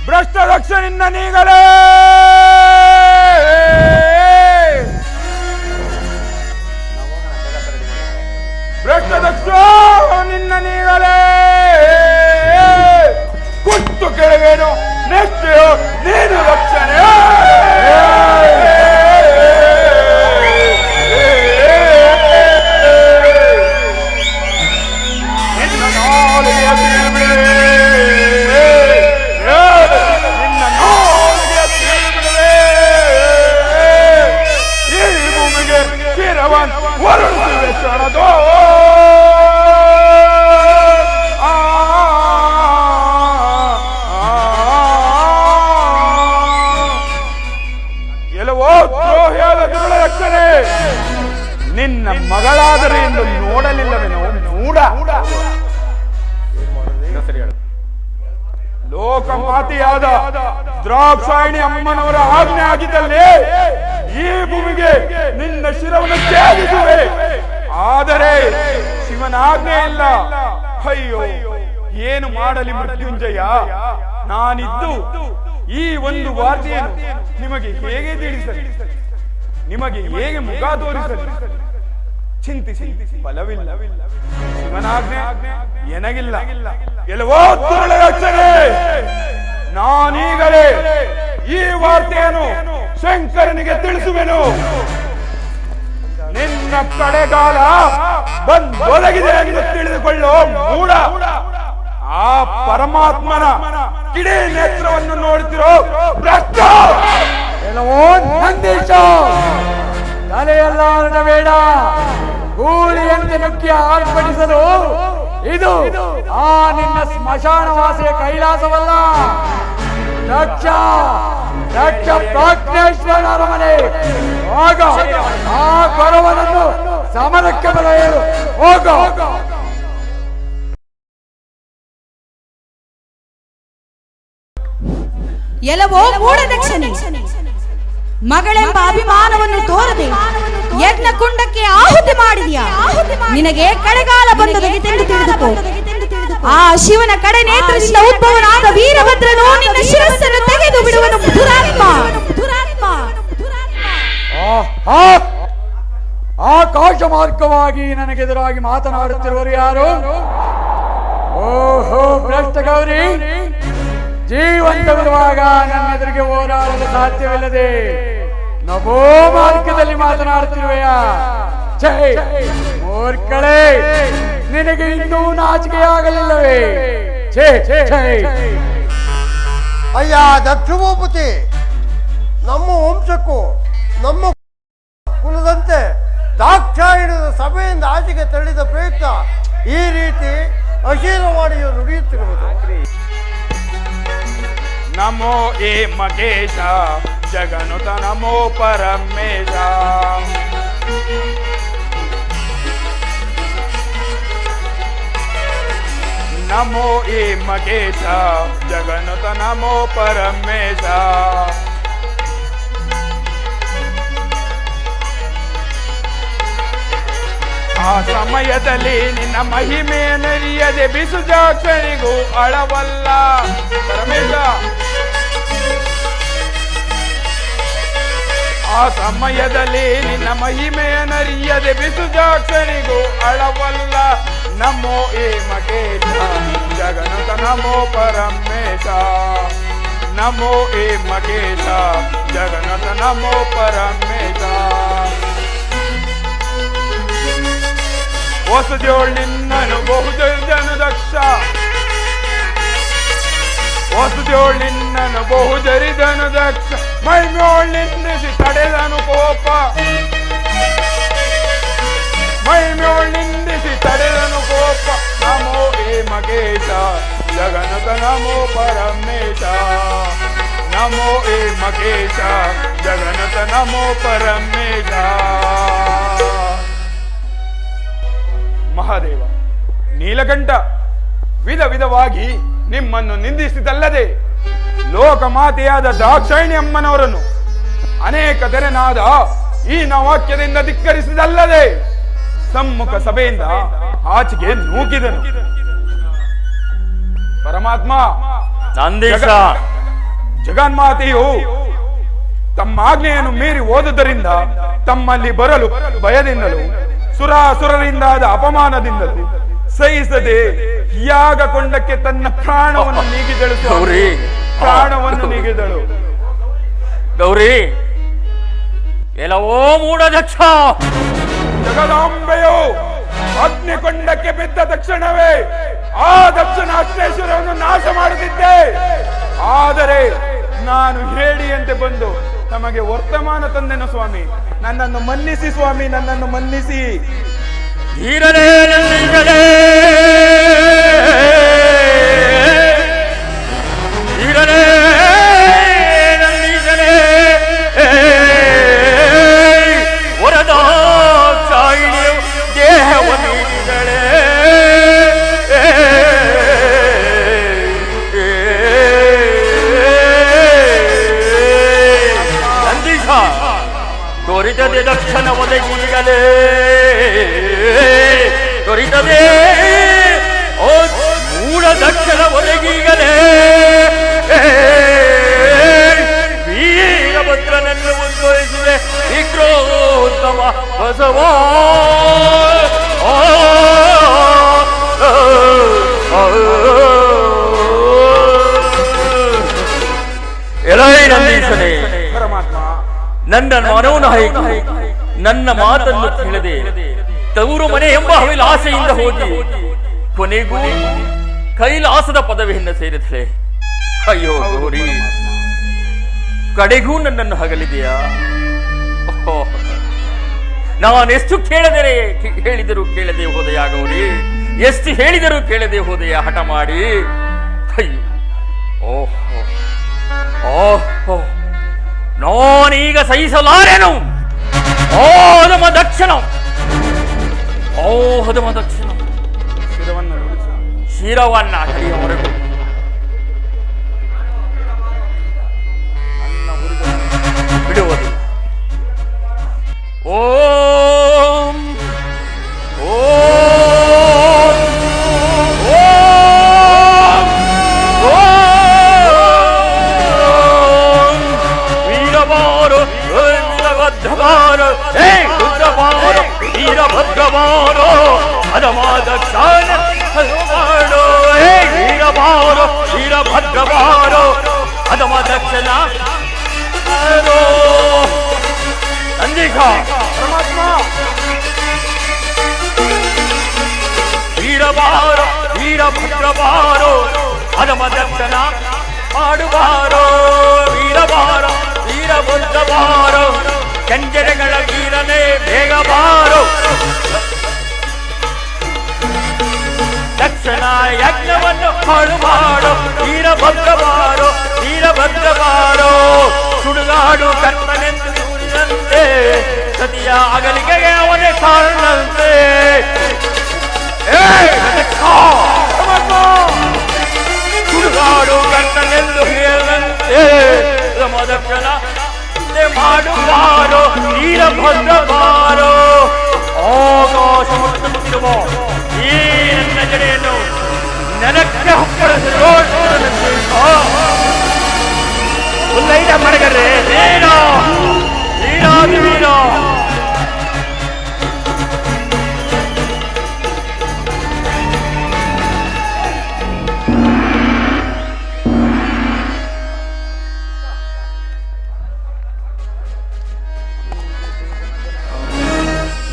ಭ್ರಷ್ಟ ದಕ್ಷ ನಿನ್ನ ನೀಗಲೇ ಭ್ರಷ್ಟ ದಕ್ಷ ನಿನ್ನ ನೀಗಲೇ ಕುತ್ತು ಕೆಳಗೇನು ನೆಚ್ಚು ನೀನು ರಕ್ಷಣೆ ನಿನ್ನ ಮಗಳಾದರೆ ಎಂದು ನೋಡಲಿಲ್ಲವೇನೋ ಮೂಡ ಲೋಕಮಾತೆಯಾದ ದ್ರಾಕ್ಷಾಯಿಣಿ ಅಮ್ಮನವರ ಆಜ್ಞೆ ಆಗಿದ್ದಲ್ಲಿ ಈ ಭೂಮಿಗೆ ನಿನ್ನ ಶಿರವನ್ನು ತ್ಯಾಗಿಸುವೆ. ಆದರೆ ಶಿವನ ಆಜ್ಞೆ ಇಲ್ಲ. ಅಯ್ಯೋ, ಏನು ಮಾಡಲಿ ಮೃತ್ಯುಂಜಯ? ನಾನಿದ್ದು ಈ ಒಂದು ವಾರ್ತೆಯನ್ನು ನಿಮಗೆ ಹೇಗೆ ತಿಳಿಸಲಿ, ನಿಮಗೆ ಹೇಗೆ ಮುಖ ತೋರಿಸಲಿ? ಚಿಂತಿಸಿ ಫಲವಿಲ್ಲ. ಶಿವನಾಜ್ಞೆ ಎನಗಿಲ್ಲ. ಎಲ್ಲವೋ ರಕ್ಷಣೆ. ನಾನೀಗಲೇ ಈ ವಾರ್ತೆಯನ್ನು ಶಂಕರನಿಗೆ ತಿಳಿಸುವೆನು. ನಿನ್ನ ಕಡೆಗಾಲ ಬಂದೊದಗಿದೆ ಎಂದು ತಿಳಿದುಕೊಳ್ಳೋ ಮೂಡ. ಆ ಪರಮಾತ್ಮನ ಕಿಡಿ ನೇತ್ರವನ್ನು ನೋಡುತ್ತಿರೋ ಭ್ರಷ್ಟ. ಎಲ್ಲವೋ ನಂದೀಶ, ತಲೆಯೆಲ್ಲ ಬೇಡ. ಗೂಳಿಯಂತೆ ನುಗ್ಗಿ ಆರ್ಪಡಿಸಲು ಇದು ಆ ನಿನ್ನ ಸ್ಮಶಾನವಾಸಿಯ ಕೈಲಾಸವಲ್ಲ. ದಕ್ಷ ದಕ್ಷ ಪ್ರಾಜ್ಞೇಶ್ವರನ ಅರಮನೆ. ಹೋಗ, ಆ ಕೊರವನನ್ನು ಸಮರಕ್ಕೆ ಬರೆಯಲು ಹೋಗ. ಎಲ್ಲವೋ ಮೂಢದಕ್ಷನೇ, ಮಗಳೆಂಬ ಅಭಿಮಾನವನ್ನು ತೋರದೆ ಯಜ್ಞ ಕುಂಡಕ್ಕೆ ಆಹುತಿ ಮಾಡಿದ್ಯಾ. ನಿನಗೆ ಕಡೆಗಾಲ ಬಂದೊದಗಿತೆಂದು ತಿಳಿದುಕೋ. ಆ ಶಿವನ ಕಡೆ ನೇತ್ರದಿಂದ ಉದ್ಭವನಾದ ವೀರಭದ್ರನು ನಿನ್ನ ಶಿರಸ್ಸನ್ನು ತೆಗೆದು ಬಿಡುವನು. ದುರಾತ್ಮ. ಆಕಾಶ ಮಾರ್ಗವಾಗಿ ನನಗೆದುರಾಗಿ ಮಾತನಾಡುತ್ತಿರುವರು ಯಾರು? ಓಹೋ, ಭ್ರಷ್ಟ ಗೌರಿ, ಜೀವಂತವಿರುವಾಗ ನನ್ನ ಎದುರಿಗೆ ಹೋರಾಡಲು ಸಾಧ್ಯವಿಲ್ಲದೆ ನಭೋ ಮಾರ್ಗದಲ್ಲಿ ಮಾತನಾಡುತ್ತಿರುವೆಯಾ? ಛೇ ಮೂರ್ಖಳೇ, ನಿನಗೆ ಇನ್ನೂ ನಾಚಿಕೆಯಾಗಲಿಲ್ಲವೇ? ಛೇ ಛೇ. ಅಯ್ಯ ದಕ್ಷಭೂಪತಿ, ನಮ್ಮ ವಂಶಕ್ಕೂ ನಮ್ಮ ಕುಲದಂತೆ ದಾಕ್ಷಾಯಣದ ಸಭೆಯಿಂದ ಆಚೆಗೆ ತಳ್ಳಿದ ಪ್ರಯುಕ್ತ ಈ ರೀತಿ ಅಶೀಲವಾಣಿಯು ನುಡಿಯುತ್ತಿರುವುದು. ನಮೋ ಏ ಮಗೇಶ ಜಗನುತ ನಮೋ ಪರಮೇಶ. ನಮೋ ಏ ಮಗೇಶ ಜಗನುತ ನಮೋ ಪರಮೇಶ. ಆ ಸಮಯದಲ್ಲಿ ನಿನ್ನ ಮಹಿಮೆಯನ್ನರಿಯದೆ ಬಿಸುಜಾಕ್ಷರಿಗೂ ಅಳವಲ್ಲ ಪರಮೇಶ. ಆ ಸಮಯದಲ್ಲಿ ನಿನ್ನ ಮಹಿಮೆಯನ್ನರಿಯದೆ ಬಿಸುಜಾಕ್ಷರಿಗೂ ಅಳವಲ್ಲ. ನಮೋ ಏ ಮಗೇಶ ಜಗನುತ ನಮೋ ಪರಮೇಶ. ನಮೋ ಏ ಮಗೇಶ ಜಗನುತ ನಮೋ ಪರಮೇಶ. ಹೊಸಜೋಳ್ ನಿನ್ನನು ಬಹುಜರಿದನು ದಕ್ಷ. ಹೊಸಜೋಳ್ ನಿನ್ನನು ಬಹುಜರಿದನು ದಕ್ಷ. ಮೈಮ್ಯೋಳ್ ನಿಂದಿಸಿ ತಡೆದನು ಕೋಪ. ಮೈಮ್ಯೋಳ್ ನಿಂದಿಸಿ ತಡೆದನು ಕೋಪ. ನಮೋ ಏ ಮಗೇಶ ಜಗನುತ ನಮೋ ಪರಮೇಶ. ನಮೋ ಏ ಮಗೇಶ ಜಗನುತ ನಮೋ ಪರಮೇಶ. ಮಹಾದೇವ ನೀಲಕಂಠ, ವಿಧ ವಿಧವಾಗಿ ನಿಮ್ಮನ್ನು ನಿಂದಿಸಿದಲ್ಲದೆ ಲೋಕಮಾತೆಯಾದ ದಾಕ್ಷಾಯಿಣಿ ಅಮ್ಮನವರನ್ನು ಅನೇಕ ತೆರನಾದ ಈ ವಾಕ್ಯದಿಂದ ಧಿಕ್ಕರಿಸಿದಲ್ಲದೆ ಸಮ್ಮುಖ ಸಭೆಯಿಂದ ಆಚೆಗೆ ನೂಕಿದನು. ಪರಮಾತ್ಮ ನಂದೀಶ, ಜಗನ್ಮಾತೆಯು ತಮ್ಮ ಆಜ್ಞೆಯನ್ನು ಮೀರಿ ಹೋದುದರಿಂದ ತಮ್ಮಲ್ಲಿ ಬರಲು ಭಯದಿಂದಲೂ ಸುರಾಸುರರಿಂದಾದ ಅಪಮಾನದಿಂದಲೂ ಸಹಿಸದೆ ಯಾಗಕೊಂಡಕ್ಕೆ ತನ್ನ ಪ್ರಾಣವನ್ನು ನೀಗಿದಳು ಗೌರಿ. ಪ್ರಾಣವನ್ನು ನೀಗಿದಳು. ಗೌರಿ, ಎಲ್ಲವೋ ಮೂಢ ದಕ್ಷ. ಜಗದಾಂಬೆಯು ಅಗ್ನಿಕೊಂಡಕ್ಕೆ ಬಿದ್ದ ತಕ್ಷಣವೇ ಆ ದಕ್ಷಿಣಾಶ್ರೇಶ್ವರವನ್ನು ನಾಶ ಮಾಡುತ್ತಿದ್ದೆ. ಆದರೆ ನಾನು ಹೇಳಿಯಂತೆ ಬಂದು ನಮಗೆ ವರ್ತಮಾನ ತಂದೆನು ಸ್ವಾಮಿ. ನನ್ನನ್ನು ಮನ್ನಿಸಿ ಸ್ವಾಮಿ, ನನ್ನನ್ನು ಮನ್ನಿಸಿ. ಧೀರನೇ ನಂದೀಶನೇ, ಧೀರನೇ ನಂದೀಶನೇ, ವರದಾಕ್ಷಾಯಿಣಿಯು ದೇಹವ ನೀಡಿದಳೆ. ನಂದೀಶ, ತ್ವರಿತದೆ ದಕ್ಷಿಣ ಒದಗೀಗಲೇ, ತ್ವರಿತದೆ ಓ ಮೂಲ ದಕ್ಷಿಣ ಒದಗೀಗಲೇ. ವೀರಭದ್ರನನ್ನು ಉದ್ಭವಿಸಿದೆ ವಿಕ್ರೋತ್ತಮ ಬಸವ. ಎಲೈ ನಂದೀಶನೇ, ಪರಮಾತ್ಮ, ನನ್ನ ಮನೋನಾಯಕ ನನ್ನ ಮಾತನ್ನು ಕೇಳದೆ ತವರು ಮನೆ ಎಂಬ ಹವಿಲಾಸೆಯಿಂದ ಹೋಗಿ ಕೊನೆಗೂ ಕೈಲಾಸದ ಪದವಿಯನ್ನು ಸೇರಿದಳೆ. ಅಯ್ಯೋ ಗೌರಿ, ಕಡೆಗೂ ನನ್ನನ್ನು ಹಗಲಿದೆಯಾ? ನಾನೆಷ್ಟು ಹೇಳಿದರೂ ಕೇಳದೆ ಹೋದೆಯಾ ಗೌರಿ? ಎಷ್ಟು ಹೇಳಿದರೂ ಕೇಳದೆ ಹೋದೆಯಾ ಹಠ ಮಾಡಿ? ಅಯ್ಯೋ, ಓಹೋ ಓಹೋ, ನಾನೀಗ ಸಹಿಸಲಾರೆನು. ಓ ಹದಮ ದಕ್ಷಿಣ, ಓ ಹದಮ ದಕ್ಷಿಣ, ಶಿರವನ್ನ ಕೈಯವರೆಗೂ ಬಿಡುವುದಿಲ್ಲ. ಓಂ ಓಂ ಓಂ ಓಂ ವೀರವಾರು ವೀರಭದ್ರವಾರು, ಹೇ ರುದ್ರವಾರು ವೀರಭದ್ರವಾರು, ಅದಮಾದಕ್ಷಾನ ಹಲವಾರು, ಹೇ ವೀರವಾರು ವೀರಭದ್ರವಾರು, ಅದಮಾದಕ್ಷಣ ನಂದೀಶ. ಪರಮಾತ್ಮ, ವೀರವಾರು ವೀರಭದ್ರವಾರು, ಅದಮ ದಕ್ಷಿಣ ಮಾಡುವಾರೋ. ವೀರವಾರ ವೀರಭದ್ರವಾರು, ಕಂಜರಗಳ ವೀರನೇ ಬೇಗ ಬಾರೋ. ದಕ್ಷಿಣ ಯಜ್ಞವನ್ನು ಹಾಳು ಮಾಡು ವೀರಭದ್ರವಾರು, ವೀರಭದ್ರವಾರು. ಸುಡುಗಾಡು ಕರ್ತನೆಂದು ಸೂರಿದಂತೆ ಸತಿಯ ಅಗಲಿಕೆಗೆ ಅವನೇ ಕಾರಣಂತೆ. ಸುಡುಗಾಡು ಕರ್ತನೆಂದು ಹೇಳಂತೆ ದಕ್ಷಿಣ ಮಾಡುವಾರೋ ವೀರಭದ್ರವಾರು. ಆಕಾಶ ಮುಟ್ಟುತ್ತಿರುವ ಈ ನನ್ನ ಜಡೆಯನ್ನು ನೆಲಕ್ಕೆ ಹುಕ್ಕಳಿಸಿರೋ ಉಲ್ಲೈದ ಮಡಗರೆ ವೀರ ವೀರಾದಿ ವೀರ.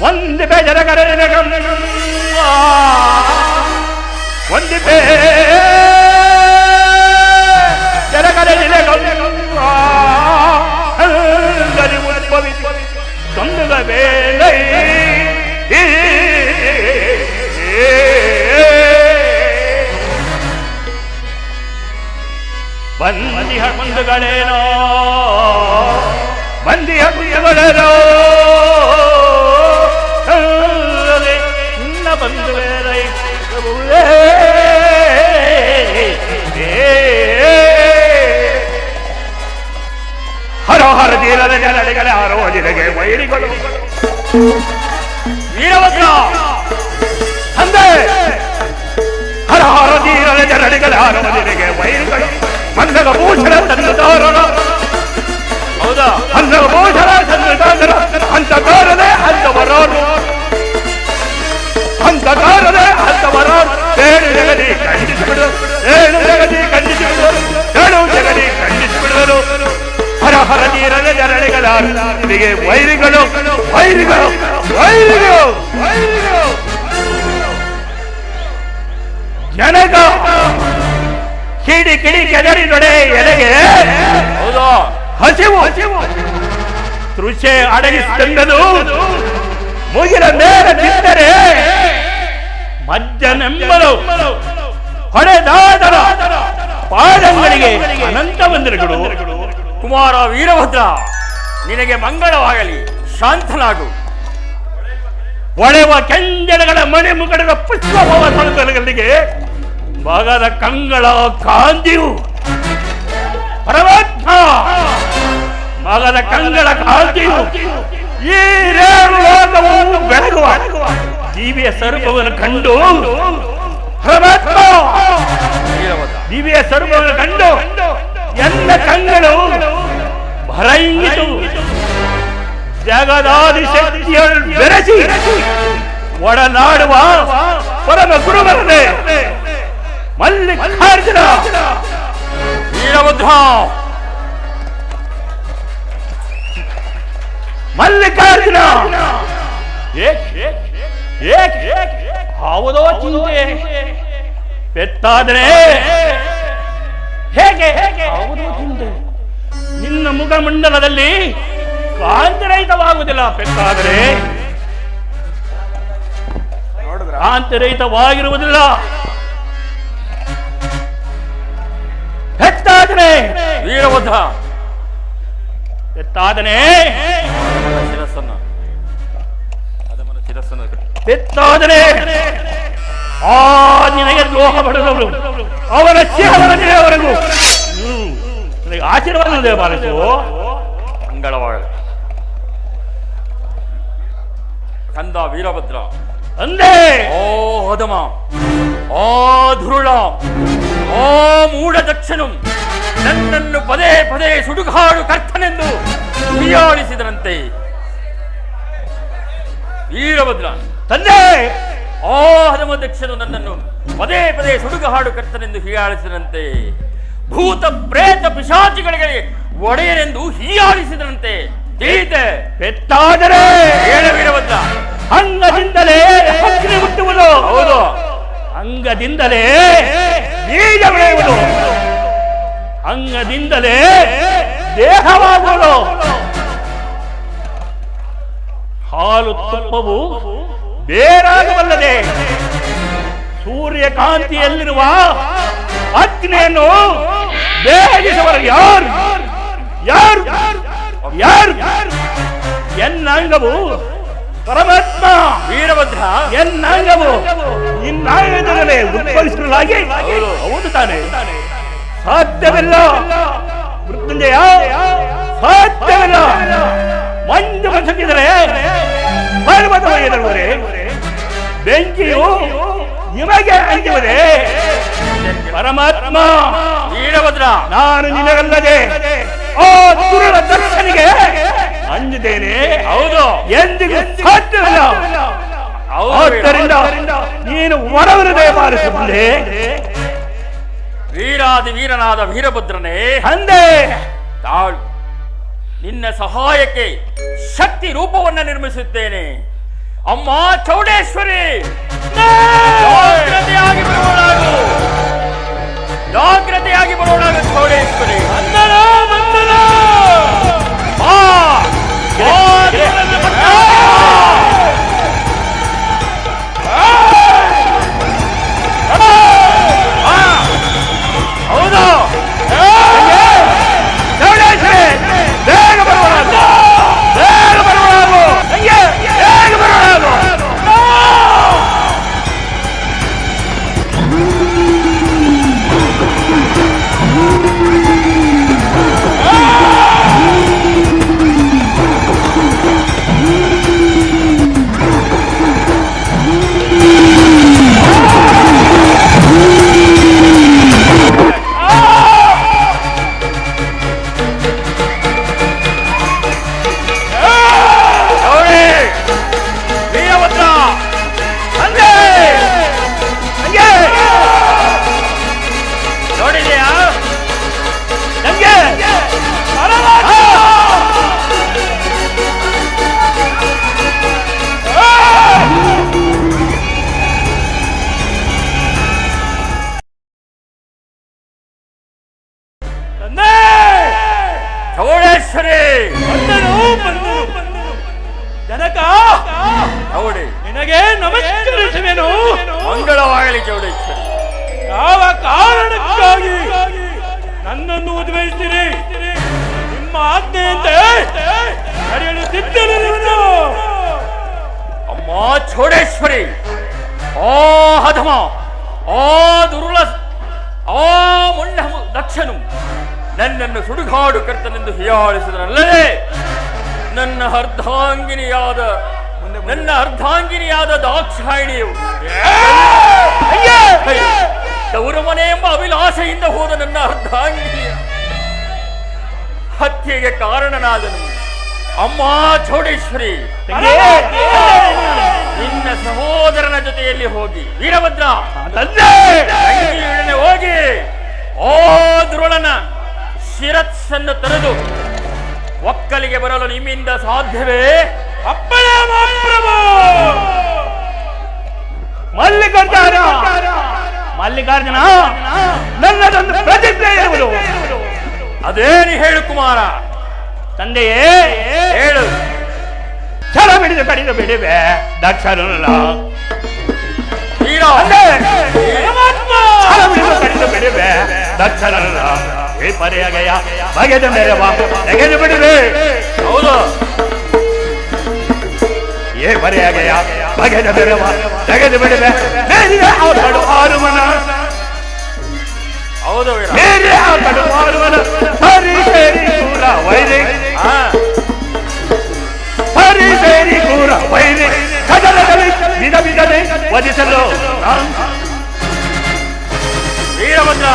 ಒಂದು ಬೇಜರಗರ ಒಂದು ಬೇ ಜರಗರ ಉದ್ಭವಿಸಿ ತೊಂದುಗ ವೇಳೆ ಬಂದಿ ಬಂಧುಗಳೇನೋ ಬಂದಿ ಹಕ್ಕುಗಳೇನೋ ನಿನ್ನ ಬಂಧುಗಳೇ ಹರ ಹರ ಧೀರದ ಜನಡಿಗಳ ಹರೋ ನಿನಗೆ ವೈರಿಗಳು ವೀರಭದ್ರ ತಂದೆ. ಹರ ಹರ ಧೀರದ ಜನಡಿಗಳ ಹರೋ ನಿನಗೆ ವೈರಿಗಳು ಮಂದಗ ಭೂಷಣ ತಂದುದಾರ ನಿನಗೆ ವೈರಿಗಳು ವೈರಿಗಳು ವೈರಿಗಳು ಜನಗ ಕಿಡಿ ಕಿಡಿ ಕೆದರಿ ನಡೆ ಎಲೆಗೆ ಹೌದು ಹಸಿವು ತೃಷೆ ಅಡಗಿಸಿದಂಗದು ಮುಗಿಲ ಮೇಲೆ ಬಿದ್ದರೆ ಮಜ್ಜನೆಂಬಲು ಹೊಡೆದಾದರ ಪಾದಂಗಳಿಗೆ ಅನಂತ ವಂದನೆಗಳು. ಕುಮಾರ ವೀರಭದ್ರ, ನಿನಗೆ ಮಂಗಳವಾಗಲಿ, ಶಾಂತನಾಗು. ಒಳೆವ ಕೆಂಜಲಗಳ ಮಣಿ ಮುಗಡದ ಪುಷ್ಪಭವ ಸೊಳಗಳಿಗೆ ಭಾಗದ ಕಂಗಳ ಕಾಂತಿಯು ಪರಮಾತ್ಮ ಮಗದ ಕಂಗಳ ಕಾಂತಿಯು ಈ ಲೋಕವು ಬೆಳಗುವ ದಿವ್ಯ ಸ್ವರೂಪವನ್ನು ಕಂಡು ಪರಮಾತ್ಮ ದಿವ್ಯ ಸ್ವರೂಪವನ್ನು ಕಂಡು ಎಲ್ಲ ಕಂಗಳು ಭರೈಯಿತು ಜಗದಾದಿ ಶಕ್ತಿಯನ್ನು ಬೆರೆಸಿ ಒಡನಾಡುವ ಪರಮ ಗುರುವರನೇ ಮಲ್ಲಿಕಾರ್ಜುನ ವೀರಭದ್ರ, ಮಲ್ಲಿಕಾರ್ಜುನ ಯಾವುದೋ ಚಿಂತೆ ಪೆತ್ತಾದರೆ ಹೇಗೆ ಯಾವುದೋ ಚಿಂತೆ ನಿನ್ನ ಮುಖಮಂಡಲದಲ್ಲಿ ಕಾಂತಿರಹಿತವಾಗುವುದಿಲ್ಲ. ಪೆತ್ತಾದರೆ ಕಾಂತಿರಹಿತವಾಗಿರುವುದಿಲ್ಲ. ಪೆತ್ತಾದರೆ ವೀರಭದ್ರ, ಪೆತ್ತಾದನೆ ಶಿರಸ್ಸನ್ನು ಪೆತ್ತಾದರೆ ಆ ನಿನಗೆ ದ್ರೋಹ ಪಡೆದವರು ಅವರ ಶಿರವರೆಗೂ ಆಶೀರ್ವಾದ ಬಾರಿಸು. ಮಂಗಳವಾಗಲಿ. ಕಂದ ವೀರಭದ್ರ, ಅಂದೇ ಓ ಹದಮ, ಓ ಧುರುಳ, ಓ ಮೂಢ ದಕ್ಷನು ನನ್ನನ್ನು ಪದೇ ಪದೇ ಸುಡುಗಾಡು ಕರ್ತನೆಂದು ಹೀಯಾಳಿಸಿದರಂತೆ. ವೀರಭದ್ರ, ತಂದೆ ಓ ಹದಮ ದಕ್ಷನು ನನ್ನನ್ನು ಪದೇ ಪದೇ ಸುಡುಗಾಡು ಕರ್ತನೆಂದು ಹೀಯಾಳಿಸಿದಂತೆ, ಭೂತ ಪ್ರೇತ ಪಿಶಾಚಿಗಳಿಗೆ ಒಡೆಯನೆಂದು ಹೀಯಾಳಿಸಿದರಂತೆ. ತಿಳಿತೆ ಪೆತ್ತಾದರೆ ಹೇಳ ವೀರಭದ್ರ. ಅಂಗದಿಂದಲೇ ಅಗ್ನಿ ಹುಟ್ಟುವುದು. ಹೌದು, ಅಂಗದಿಂದಲೇ ಬೀಜ ಬೆಳೆಯುವುದು, ಅಂಗದಿಂದಲೇ ದೇಹವಾಗುವುದು. ಹಾಲು ತುಪ್ಪವು ಬೇರಾಗಬಲ್ಲದೆ ಸೂರ್ಯಕಾಂತಿಯಲ್ಲಿರುವ ಅಗ್ನಿಯನ್ನು ಬೇಗಿಸುವರು ಯಾರು ಯಾರು ಯಾರು? ಎನ್ನಂಗವು ಪರಮಾತ್ಮ ವೀರಭದ್ರ, ಎನ್ನಂಗವು ನಿನ್ನಾಯದಲ್ಲೇ ಉದ್ಭವಿಸಲಾಗಿ ಹೌದು ತಾನೆ? ಸಾಧ್ಯವಿಲ್ಲ ಮೃತ್ಯುಂಜಯ, ಸಾಧ್ಯವಿಲ್ಲ. ಮಂಜು ಮಸಕಿದರೆ ಪರ್ವತವೇ ಬೆಂಕಿಯು ನಿಮಗೆ ಅಂಜುವುದೇ? ಪರಮಾತ್ಮ ವೀರಭದ್ರ, ನಾನು ನಿನಗಲ್ಲದೆ ಆ ದುರುಳ ದರ್ಶನಿಗೆ ಅಂಜಿದ್ದೇನೆ. ಹೌದು, ಎಂದಿಗೂ ಸಾಧ್ಯವಿಲ್ಲ. ಆದ್ದರಿಂದ ನೀನು ಹೊರವರದೇ ಬಾರಿಸುತ್ತದೆ. ವೀರಾದಿ ವೀರನಾದ ವೀರಭದ್ರನೇ, ಅಂದೆ ತಾಳು. ನಿನ್ನ ಸಹಾಯಕ್ಕೆ ಶಕ್ತಿ ರೂಪವನ್ನು ನಿರ್ಮಿಸುತ್ತೇನೆ. ಅಮ್ಮ ಚೌಡೇಶ್ವರಿ, ಜಾಗ್ರತೆಯಾಗಿ ಬರೋಣಾಗು, ಜಾಗ್ರತೆಯಾಗಿ ಬರೋಣಾಗು ಚೌಡೇಶ್ವರಿ. ಹೌದು, ಬೇಗ ಬರುವಾಗ ಬೇಗ ಬರುವಾಗ ಬೇಗ ಬರುವಾಗ ಚೌಡೇಶ್ವರಿ ಬಂದನು ಜನಕ ಚೌಡಿ ನಿನಗೆ ನಮಸ್ಕರಿಸುವೆನು. ಮಂಗಳವಾಗಲಿ ಚೌಡೇಶ್ವರಿ. ಯಾವ ಕಾರಣಕ್ಕಾಗಿ ನನ್ನನ್ನು ಉದ್ಭವಿಸ್ತೀರಿ? ನಿಮ್ಮ ಆಜ್ಞೆಯಂತೆ ನಡೆಯಲು ಸಿದ್ಧನಿರುವೆನು. ಅಮ್ಮ ಚೌಡೇಶ್ವರಿ, ಆ ಹಧಮ, ಆ ದುರುಳ, ಆ ಮುಂಡ ದಕ್ಷನು ನನ್ನನ್ನು ಸುಡುಗಾಡು ಕರ್ತನೆಂದು ಹೀಯಾಳಿಸಿದರಲ್ಲದೆ ನನ್ನ ಅರ್ಧಾಂಗಿನಿಯಾದ ದಾಕ್ಷಾಯಿಣಿಯು ಗೌರವನೆ ಎಂಬ ಅಭಿಲಾಷೆಯಿಂದ ಹೋದ ನನ್ನ ಅರ್ಧಾಂಗಿನಿಯ ಹತ್ಯೆಗೆ ಕಾರಣನಾದನು. ಅಮ್ಮ ಚೌಡೇಶ್ವರಿ, ನಿನ್ನ ಸಹೋದರನ ಜೊತೆಯಲ್ಲಿ ಹೋಗಿ ವೀರಭದ್ರ ತಂಗಿಯೊಡನೆ ಹೋಗಿ ಓ ದುರುಳನ ಶಿರಸ್ಸನ್ನು ತೊರೆದು ಒಕ್ಕಲಿಗೆ ಬರಲು ನಿಮ್ಮಿಂದ ಸಾಧ್ಯವೇ? ಅಪ್ಪಣೆ ಮಹಾಪ್ರಭು. ಮಲ್ಲಿಕಾರ್ಜುನ, ನನ್ನದೊಂದು ಪ್ರತಿಜ್ಞೆ ಇರುವುದು. ಅದೇನು ಹೇಳು ಕುಮಾರ. ತಂದೆಯೇ, ಹೇಳು. ಛಲ ಕಡಿದು ಬಿಡುವೆ ದಕ್ಷನಲ್ಲ. ವೀರ, ಛಲ ಕಡಿದು ಬಿಡುವೆ ದಕ್ಷನಲ್ಲ. ಈ ಪರ್ಯಾಯ ಬಗೆದ ಮೇಲೆ ತೆಗೆದು ಬಿಡುವೆ. ಹೌದು, ಏ ಪರ್ಯಾಯ ಬಗೆದ ಮೇಲೆ ತೆಗೆದು ಬಿಡುವೆ. ಆರುಮನ ಹೌದು ವೀರ. ಬೇರೆ ಆರುಮನ ಸರಿ ಸೇರಿ ಕೂರ ವೈರಿ, ಸರಿ ಸೇರಿ ಕೂರ ವೈರಿ ಕದಲದಲ್ಲಿ ವಿಧ ವಿಧದೆ ವಧಿಸಲು ವೀರಭದ್ರ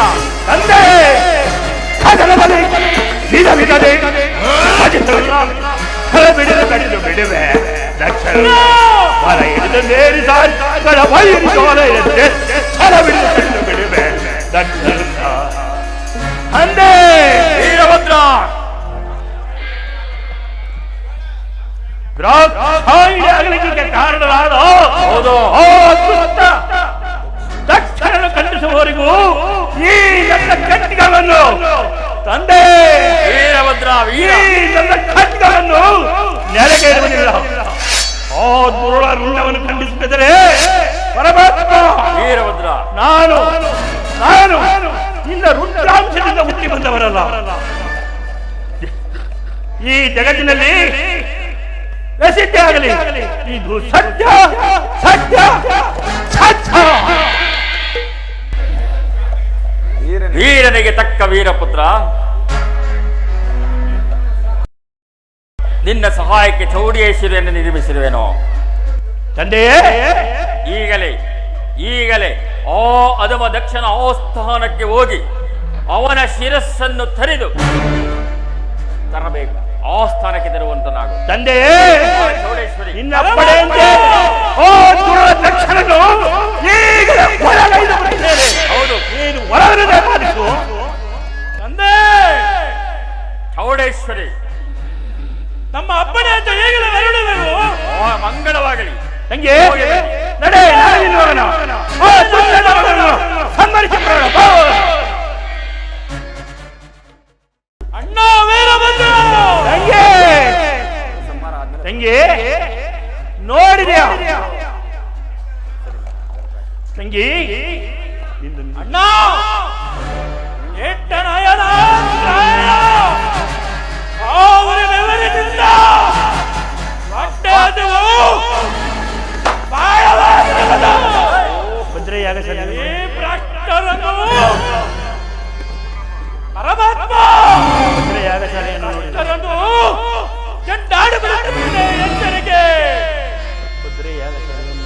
ತಂದೆ ಕದಲದಲ್ಲಿ ವಿಧ ವಿಧದೆ ವಧಿಸಲು ಬಿಡಲು ಕಡಿದು ಬಿಡುವೆ. ದಕ್ಷಿಣ ಹೊರ ಹಿಡಿದು ನೇರಿ ಸಾಲ ವೈರಿ ಸೋಲ ಇರುತ್ತೆ. ಹೊರ ಬಿಡಿದು ಕಡಿದು ಬಿಡುವೆ ದಕ್ಷಿಣ ತಂದೆ. ವೀರಭದ್ರ ಆಗಲಿಕ್ಕೆ ಕಾರಣರಾದ ಹೌದು ದಕ್ಷಿಣ ಖಂಡಿಸುವವರೆಗೂ ಈ ನನ್ನ ಖಡ್ಗವನ್ನು ತಂದೆ, ವೀರಭದ್ರ ಈ ನನ್ನ ಖಡ್ಗವನ್ನು ನೆಲೆಗೆ ಇರುವುದಿಲ್ಲ. ಆ ದುರುಳ ರುಂಡವನ್ನು ಖಂಡಿಸಿದರೆ ಪರಮಾತ್ಮ ವೀರಭದ್ರ ನಾನು ನಿನ್ನ ರುದ್ರಾಂಶದಿಂದ ಹುಟ್ಟಿ ಬಂದವರಲ್ಲ. ಈ ಜಗತ್ತಿನಲ್ಲಿ ಪ್ರಸಿದ್ಧಿ ಆಗಲಿ, ಇದು ಸತ್ಯ ಸತ್ಯ ಸತ್ಯ. ವೀರನಿಗೆ ತಕ್ಕ ವೀರಪುತ್ರ, ನಿನ್ನ ಸಹಾಯಕ್ಕೆ ಚೌಡೇಶ್ವರಿಯನ್ನು ನಿರ್ಮಿಸಿರುವೆನೋ. ತಂದೆಯೇ, ಈಗಲೇ ಆ ಅಧಮ ದಕ್ಷನ ಆಸ್ಥಾನಕ್ಕೆ ಹೋಗಿ ಅವನ ಶಿರಸ್ಸನ್ನು ತರಿದು ತರಬೇಕು. ಆಸ್ಥಾನಕ್ಕೆ ತರುವಂತನಾಗು. ತಂದೆಯೇ, ಚೌಡೇಶ್ವರಿ, ನಿನ್ನ ಪಡೆಯಂತೆ ಓ ದುರುಳ ದಕ್ಷನನ್ನು ಈಗಲೇ ಹೊರಗೈದು ಬಿಡುತ್ತೇನೆ. ಹೌದು, ನೀನು ಹೊರಗಡೆ ಮಾಡಿಸು. ತಂದೆ ಚೌಡೇಶ್ವರಿ, ನಮ್ಮ ಅಪ್ಪಣೆ ಅಂತ ಈಗಲೇ ಹೊರಡಬೇಕು. ಮಂಗಳವಾಗಲಿ. ತಂಗಿ ನಡೆ, ಸಂಹರಿಸಿಕೊಳ್ಳೋಣ. ಅಣ್ಣ ವೀರಭದ್ರ, ತಂಗಿ ನೋಡಿದ್ಯಾ ತಂಗಿ? ಅಣ್ಣ ಎಟ್ಟನಯನ ಅವರ ಬೆವರಿನಿಂದ ಹೊಟ್ಟೆದವು ಭದ್ರೆಯಾಗ ಈ ಭ್ರಷ್ಟರನ್ನು ಪರಮಾತ್ಮ ಭದ್ರೆಯಾಗ ಶಾಲೆಯನ್ನು ಭ್ರಷ್ಟರನ್ನು ಚೆಂಡಾಡುತ್ತದೆ. ಎಚ್ಚರಿಕೆ. ಭದ್ರೆಯಾಗ ಶಾಲೆಯನ್ನು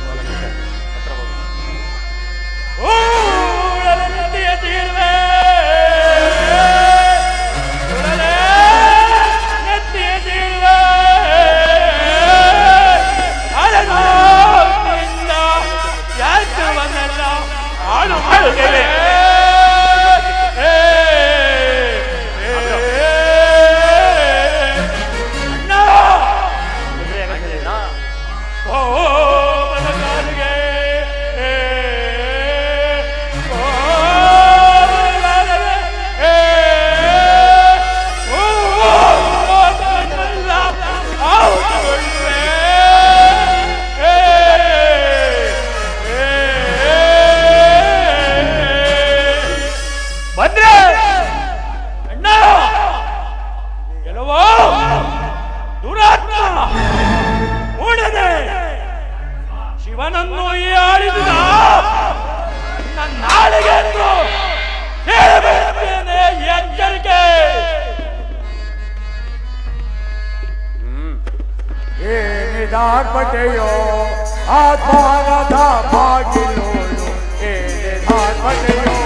ಏನಿದಾರ್ಪಟೆಯೋ ಆತ್ಮಾನದ ಬಾಗಿಲೋಡು ಏನಿದಾರ್ಪಟೆಯೋ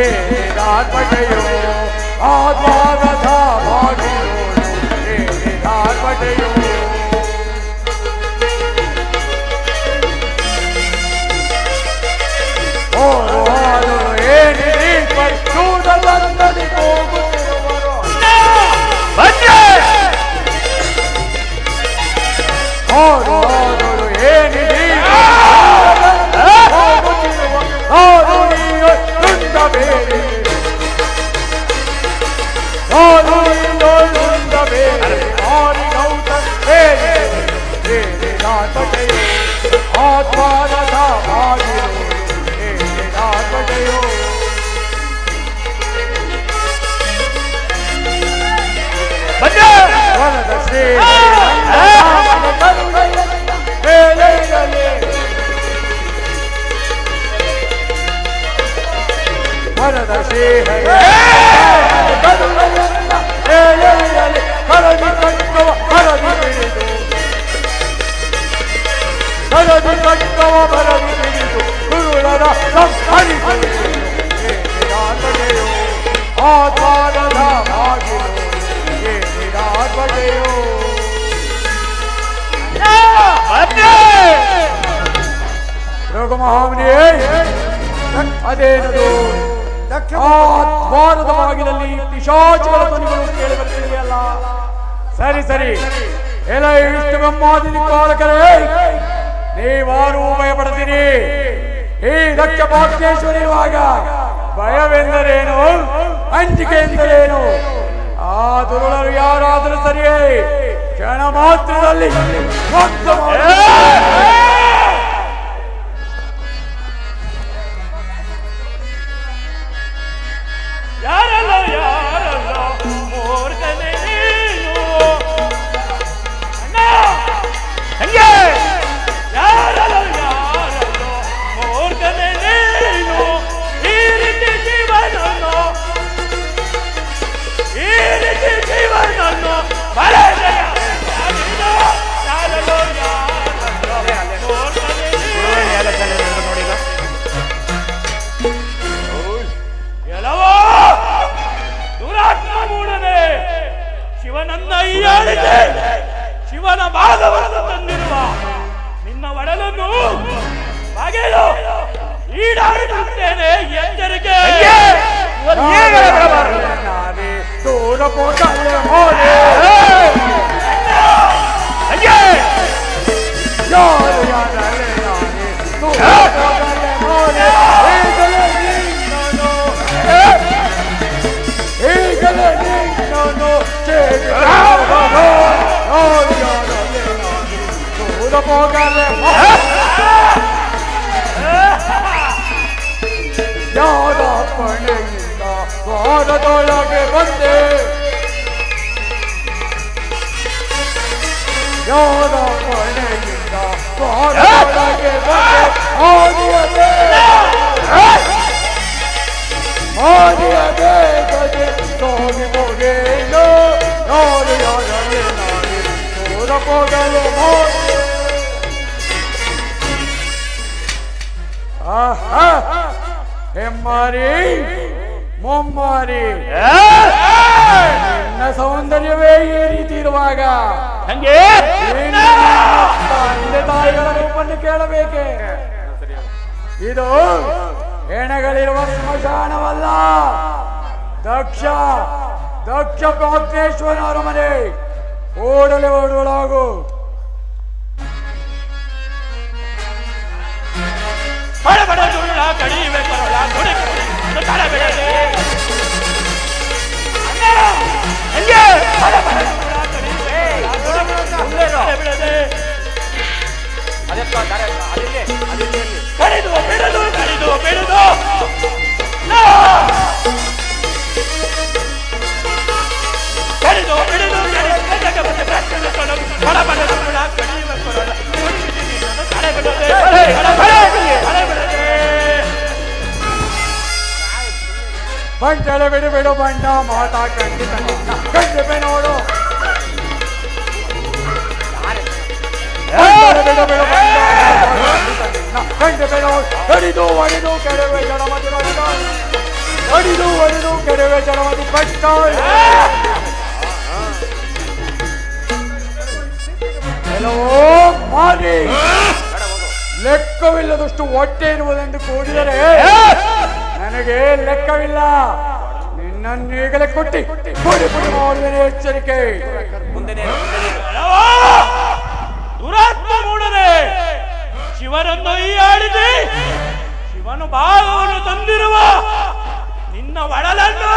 ಏನಿದಾರ್ಪಟೆಯೋ ಆತ್ಮಾನದ ಬಾಗಿಲೋಡು ಏನಿದಾರ್ಪಟೆಯೋ ಆತ್ಮಾನದ ಬಾಗಿಲು ಏನಿದಾರ್ಪಟೆಯೋ ವರದ ಶ್ರೀ ವರದ ಶ್ರೀ ಕರದಿ ಕಟ್ಟುವ ಕರದಿ ಬಿಡಿದು ಕರದಿ ಕಟ್ಟುವ ಬರದಿ ಬಿಡಿದು ಗುರುಳರ ಸಂಹರಿಸುವುದು ಏನಿದಾರ್ಪಟೆಯೋ ಆತ್ಮಾನದ ಬಾಗಿಲು ಏನಿದಾರ್ಪಟೆಯೋ ರೋಗಮಹಾಮನಿಯೇ ಅದೇನದು ಆ ದ್ವಾರದ ಬಾಗಿಲಲ್ಲಿ ಪಿಶಾಚಿಗಳ ಧ್ವನಿಗಳು ಕೇಳಿ ಬರ್ತಿದೆಯಲ್ಲ ಸರಿ ಸರಿ ಎಲ್ಲ ವಿಷ್ಣು ಬ್ರಹ್ಮಾದಿ ಕಾಲಕರೇ ನೀವಾರೂ ಭಯಪಡ್ತೀರಿ ಈ ದಕ್ಷ ಭಾಗ್ಯೇಶ್ವರಿ ಇರುವಾಗ ಭಯವೆಂದರೇನು ಅಂಜಿಕೆ ಎಂದರೇನು ಆ ದುರುಳರು ಯಾರಾದರೂ ಸರಿಯೇ ಕ್ಷಣ ಮಾತ್ರದಲ್ಲಿ ಯಾರಲ್ಲ ಯಾರಲ್ಲ ಮೂರ್ಖನೇ ನೀನು ಅಣ್ಣ ಹಂಗೆ ಯಾರಲ್ಲ ಯಾರಲ್ಲ ಮೂರ್ಖನೇ ನೀನು ಈ ರೀತಿ ಜೀವನನ್ನು ಬರೆದರೆ ಯಾರಲ್ಲೋ ಯಾರಲ್ಲ ಮೂರ್ಖನೇ ನೋಡಿಲ್ಲ ಎಲ್ಲವೋ ದುರಾತ್ಮ ಮೂಡನೆ ಶಿವನನ್ನ ಹೀಯಾಳಿಸಿ ಶಿವನ ಭಾಗವನ್ನು ತಂದಿರುವ ನಿನ್ನ ಒಡಲನ್ನು ಬಗೆದು ಈಡಾಡುತ್ತೇನೆ ಎಚ್ಚರಿಕೆ ಯಾರಪ್ಪಣೆಯಿಂದ ದ್ವಾರದೊಳಗೆ ಬಂದೆ ಯಾರಪ್ಪಣೆಯಿಂದ ದ್ವಾರದೊಳಗೆ ಬಂದೆ ಆದಿಯದೇ ಗಜೆ ಸೋಗಿ ಹೋಗೇನು ಯಾರು ಯಾರಲ್ಲೇ ನಾಡಿ ದೂರ ಹೋಗಲು ಹೆಮ್ಮಾರಿ ಮೊಮ್ಮಾರಿ ನಿನ್ನ ಸೌಂದರ್ಯವೇ ಈ ರೀತಿ ಇರುವಾಗ ಹಂಗೆ ತಂದೆ ತಾಯಿಗಳ ರೂಪನ್ನು ಕೇಳಬೇಕೆ ಇದು ಹೆಣಗಳಿರುವ ಸ್ಮಶಾನವಲ್ಲ ದಕ್ಷ ಪ್ರಾಜ್ಞೇಶ್ವರನವರ ಮನೆ ಓಡಲೆ ಓಡೋಳಾಗು ಕಡಿಮೆ ಕಡಿದು ಬಿಡದು ಕಡಿದು ಬಿಡುದು ಕಡಿದು ಬಿಡುದು ಬಂಟಲೆ ಬಿಡು ಬಿಡು ಬಂಡ ಮಾತಾ ಖಂಡಿತ ಖಂಡಿತ ನೋಡು ಬಿಡು ಬಿಡು ಖಂಡಿತ ನೋಡು ಕಡಿದು ಒಡೆದು ಕೆಡವೆ ಜಡಮತಿ ಕಡಿದು ಒಡೆದು ಕೆಡವೆ ಜಡಮತಿ ಕಷ್ಟ ಕೆಲವೋ ಮಾರಿ ಲೆಕ್ಕವಿಲ್ಲದಷ್ಟು ಹೊಟ್ಟೆ ಇರುವುದೆಂದು ಕೂಡಿದರೆ ನನಗೆ ಲೆಕ್ಕವಿಲ್ಲ ನಿನ್ನನ್ನು ಈಗಲೇ ಕೊಟ್ಟಿ ಪುಡಿ ಪುಡಿ ಮಾಡುವುದೇ ಎಚ್ಚರಿಕೆ ದುರಾತ್ಮ ಮೂಡದೆ ಶಿವನನ್ನು ಈ ಆಡಿದೆ ಶಿವನು ಭಾಗವನ್ನು ತಂದಿರುವ ನಿನ್ನ ಒಡಲನ್ನು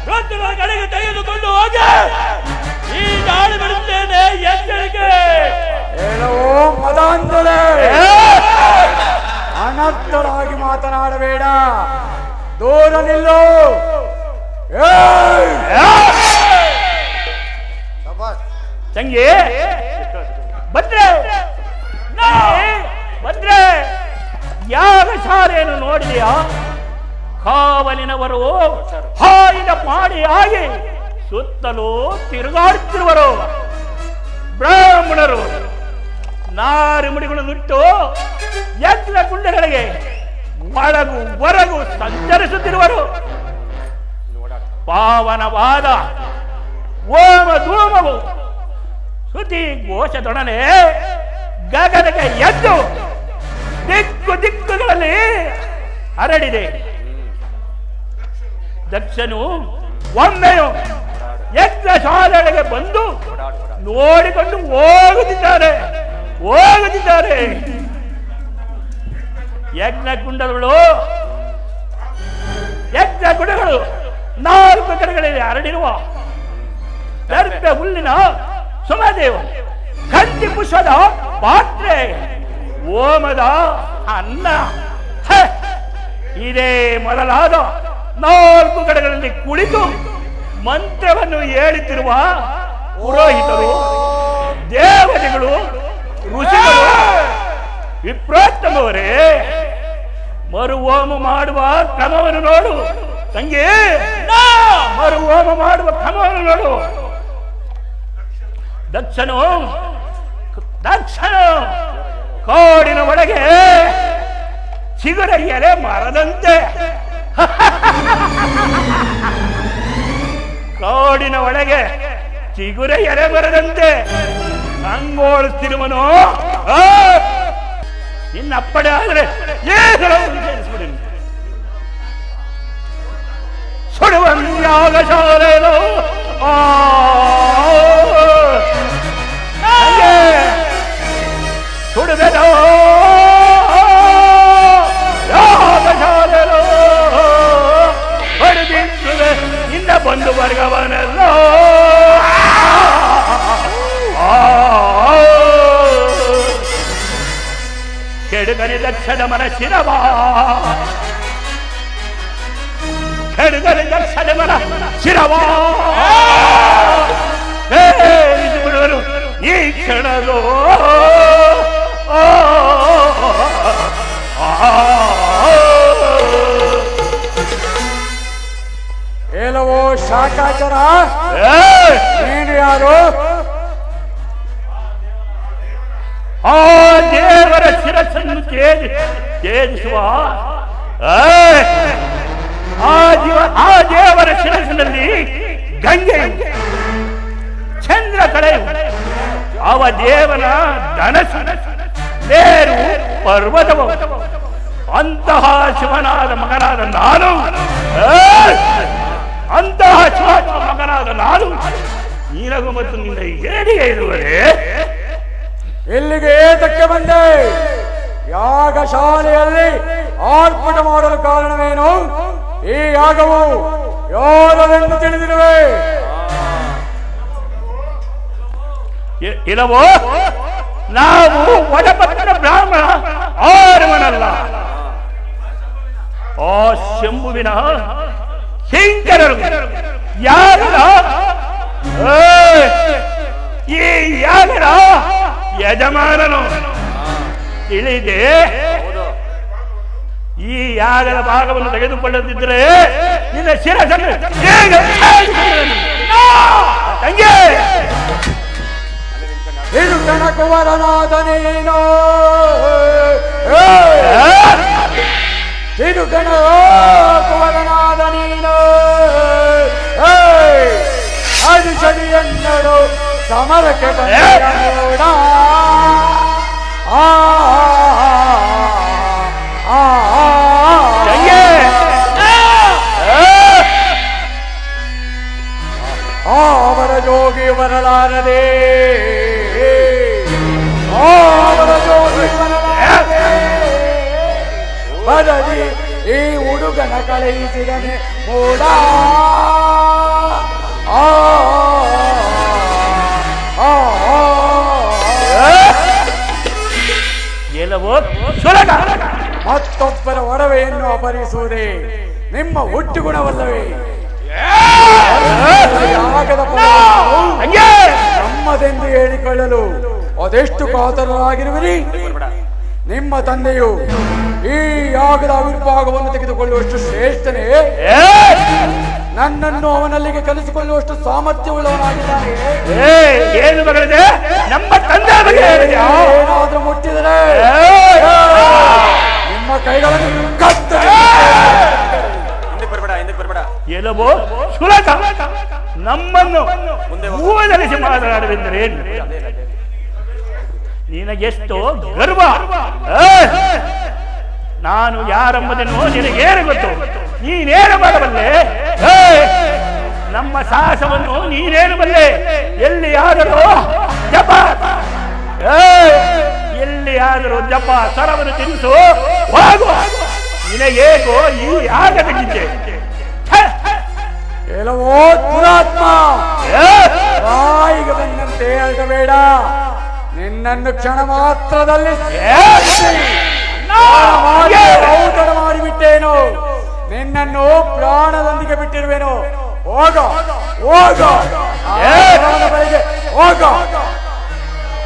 ರೊಟ್ಟಿನ ಕಡೆಗೆ ತೆಗೆದುಕೊಂಡು ಹೋಗಿ ಈ ದಾಳಿ ಬಿಡುತ್ತೇನೆ ಎಚ್ಚರಿಕೆ ಹೇಳವೋ ಮದಾಂಧಳೆ ಅನರ್ಥರಾಗಿ ಮಾತನಾಡಬೇಡ ದೂರ ನಿಲ್ಲು ತಂಗಿ ಬಂದ್ರೆ ಬಂದ್ರೆ ಯಾವ ಶಾಲೆಯನ್ನು ನೋಡಿದೆಯಾ ಕಾವಲಿನವರು ಹಾಯಿನ ಪಾಡಿಯಾಗಿ ಸುತ್ತಲೂ ತಿರುಗಾಡುತ್ತಿರುವರು ಬ್ರಾಹ್ಮಣರು ನಾರು ಮುಡಿಗಳನ್ನಿಟ್ಟು ಯಜ್ಞ ಕುಂಡಗಳಿಗೆ ಒಳಗು ಹೊರಗು ಸಂಚರಿಸುತ್ತಿರುವರು ಪಾವನವಾದ ಓಮ ಧೂಮವು ಶ್ರುತಿ ಘೋಷದೊಡನೆ ಗಗನಕ್ಕೆ ಎದ್ದು ದಿಕ್ಕು ದಿಕ್ಕುಗಳಲ್ಲಿ ಹರಡಿದೆ. ದಕ್ಷನು ಒಮ್ಮೆಯು ಯಜ್ಞ ಶಾಲೆಗಳಿಗೆ ಬಂದು ನೋಡಿಕೊಂಡು ಹೋಗುತ್ತಿದ್ದಾರೆ. ಯಜ್ಞ ಕುಂಡಗಳು ನಾಲ್ಕು ಕಡೆಗಳಲ್ಲಿ ಹರಡಿರುವ ದರ್ಭೆ ಹುಲ್ಲಿನ ಸುಮದೇವ ಕಂದಿ ಪುಷ್ಪದ ಪಾತ್ರೆ ಓಮದ ಅನ್ನ ಇದೇ ಮೊದಲಾದ ನಾಲ್ಕು ಕಡೆಗಳಲ್ಲಿ ಕುಳಿತು ಮಂತ್ರವನ್ನು ಹೇಳುತ್ತಿರುವ ಪುರೋಹಿತರು, ದೇವತೆಗಳು, ಋಷಿಗಳು, ವಿಪ್ರೋತ್ತಮವರೇ, ಮರುಹೋಮ ಮಾಡುವ ಕ್ರಮವನ್ನು ನೋಡು ತಂಗಿ, ಮರುಹೋಮ ಮಾಡುವ ಕ್ರಮವನ್ನು ನೋಡು. ದಕ್ಷನು ಕಾಡಿನ ಒಳಗೆ ಚಿಗುರ ಎಲೆ ಮರದಂತೆ ಕಾಡಿನ ಒಳಗೆ ಚಿಗುರ ಎಲೆ ಮರದಂತೆ ಕಂಗೋಳಿಸ್ತಿರುವನು. ಇನ್ನಪ್ಪಡೆ ಆದರೆ ಸೇರಿಸ್ಬಿಡಿ. ಸುಡುವಂತ್ಯಾಗ ಶಾಲೆಯೋ ಸುಡುವೆನೋ ಯಾಗ ಶಾಲೆಯೋ ಹೊಡೆದಿರುವೆ ನಿನ್ನ ಬಂಧು ವರ್ಗವನೆಲ್ಲ. ಕೆಡುಗನೆ ದಕ್ಷದ ಮನ ಶಿರವ, ಕೆಡುಗನೆ ದಕ್ಷದ ಮನ ಶಿರವ ಬಿಡುವರು ಈ ಕ್ಷಣದೋ. ಹೇಳವೋ ಶಾಖಾಚಾರ, ನೀನು ಯಾರು? ಆ ದೇವರ ಶಿರಸ್ಸನ್ನು ಛೇದಿಸುವ ಆ ದೇವರ ಶಿರಸ್ಸಿನಲ್ಲಿ ಗಂಗೆ ಚಂದ್ರ ಕಳೆ, ಅವ ದೇವನ ಧನಸ್ಸು ಬೇರು ಪರ್ವತವು. ಅಂತಹ ಶಿವನಾದ ಮಗನಾದ ನಾನು, ಅಂತಹ ಶಿವ ಮಗನಾದ ನಾನು ನಿನಗೂ ಮತ್ತು ನಿನ್ನ ಏಡಿಗೆ ಇರುವರೆ ಇಲ್ಲಿಗೆ ಏತಕ್ಕೆ ಬಂದೆ? ಯಾಗ ಶಾಲೆಯಲ್ಲಿ ಆರ್ಭಟ ಮಾಡಲು ಕಾರಣವೇನು? ಈ ಯಾಗವು ಯಾರದೆಂದು ತಿಳಿದಿರುವೆ? ಇಲ್ಲವೋ, ನಾವು ವಡಪತ್ರ ಬ್ರಾಹ್ಮಣ ಆರುವನಲ್ಲ. ಆ ಶಂಭುವಿನ ಕಿಂಕರರು ಯಾಗದ ಈ ಯಾಗದ ಯಜಮಾನನು ತಿಳಿದೆ. ಈ ಯಾಗದ ಭಾಗವನ್ನು ತೆಗೆದುಕೊಳ್ಳದಿದ್ದರೆ ನಿನ್ನ ಶಿರಸನ್ನು ಹೇಗೆ ತಂಗೆ ಇದು ಕನಕುವರನಾದ ನೀನು ಇದು ಕನಕುವರನಾದ ನೀನು ಅದು ಚಳಿಯನ್ನಡು ಸಮರಕ್ಕೆ ಬಂದ ಅವರ ಜೋಗಿ ಬರಲಾರದೆ ಅವರ ಜೋಗಿ ಬರಲಾರದೆ ಬರಲಿ ಈ ಹುಡುಗನ ಕಳುಹಿಸಿದನೆ ಮೂಡ ಎಲ್ಲವೋ ಸುಲಗ ಮತ್ತೊಬ್ಬರ ಒಡವೆಯನ್ನು ಅಪಹರಿಸುವುದೇ ನಿಮ್ಮ ಹುಟ್ಟು ಗುಣವಲ್ಲವೇ? ಯಾಗದ ನಮ್ಮದೆಂದು ಹೇಳಿಕೊಳ್ಳಲು ಅದೆಷ್ಟು ಕಾತರರಾಗಿರುವಿರಿ? ನಿಮ್ಮ ತಂದೆಯು ಈ ಯಾಗದ ಆವಿರ್ಭಾಗವನ್ನು ತೆಗೆದುಕೊಳ್ಳುವಷ್ಟು ಶ್ರೇಷ್ಠನೇ? ನನ್ನನ್ನು ಅವನಲ್ಲಿಗೆ ಕಲಿಸಿಕೊಳ್ಳುವಷ್ಟು ಸಾಮರ್ಥ್ಯವುಳ್ಳವನಾಗಿದ್ದಾನೆ. ಏನು ಮಗಳಿದೆ? ನಮ್ಮ ತಂದೆ ಬಗ್ಗೆ ಏನಾದ್ರೂ ಮುಟ್ಟಿದರೆ ನಿಮ್ಮ ಕೈಗಳನ್ನು ಕತ್ತರಿ. ಎಲ್ಲವೋ ಸುಲಕ ನಮ್ಮನ್ನು ಮೂವದಲಿಸಿ ಮಾತನಾಡುವೆಂದರೇನು? ನಿನಗೆಷ್ಟೋ ಗರ್ವ. ನಾನು ಯಾರೆಂಬುದನ್ನು ನಿನಗೇನು ಗೊತ್ತು? ನೀನೇನು ಮಾಡಬಲ್ಲೆ? ನಮ್ಮ ಸಾಹಸವನ್ನು ನೀನೇನು ಬಲ್ಲೆ? ಎಲ್ಲಿಯಾದರೂ ಜಪ ಎಲ್ಲಿಯಾದರೂ ಜಪ ಸರವನ್ನು ತಿನ್ನಿಸು ಹೋಗು. ನಿನಗೇಗೋ ಈ ಆಗದಿದ್ದೆ ಕೆಲವೋ ದುರಾತ್ಮ ಬಾಯಿಗೆ ಬಂದಂತೆ ಅಳಬೇಡ. ನಿನ್ನನ್ನು ಕ್ಷಣ ಮಾತ್ರದಲ್ಲಿ ಔತಣ ಮಾಡಿಬಿಟ್ಟೇನು. ನಿನ್ನನ್ನು ಪ್ರಾಣದೊಂದಿಗೆ ಬಿಟ್ಟಿರುವೆನು. ಹೋಗ ಹೋಗ ಬಳಿಗೆ ಹೋಗ.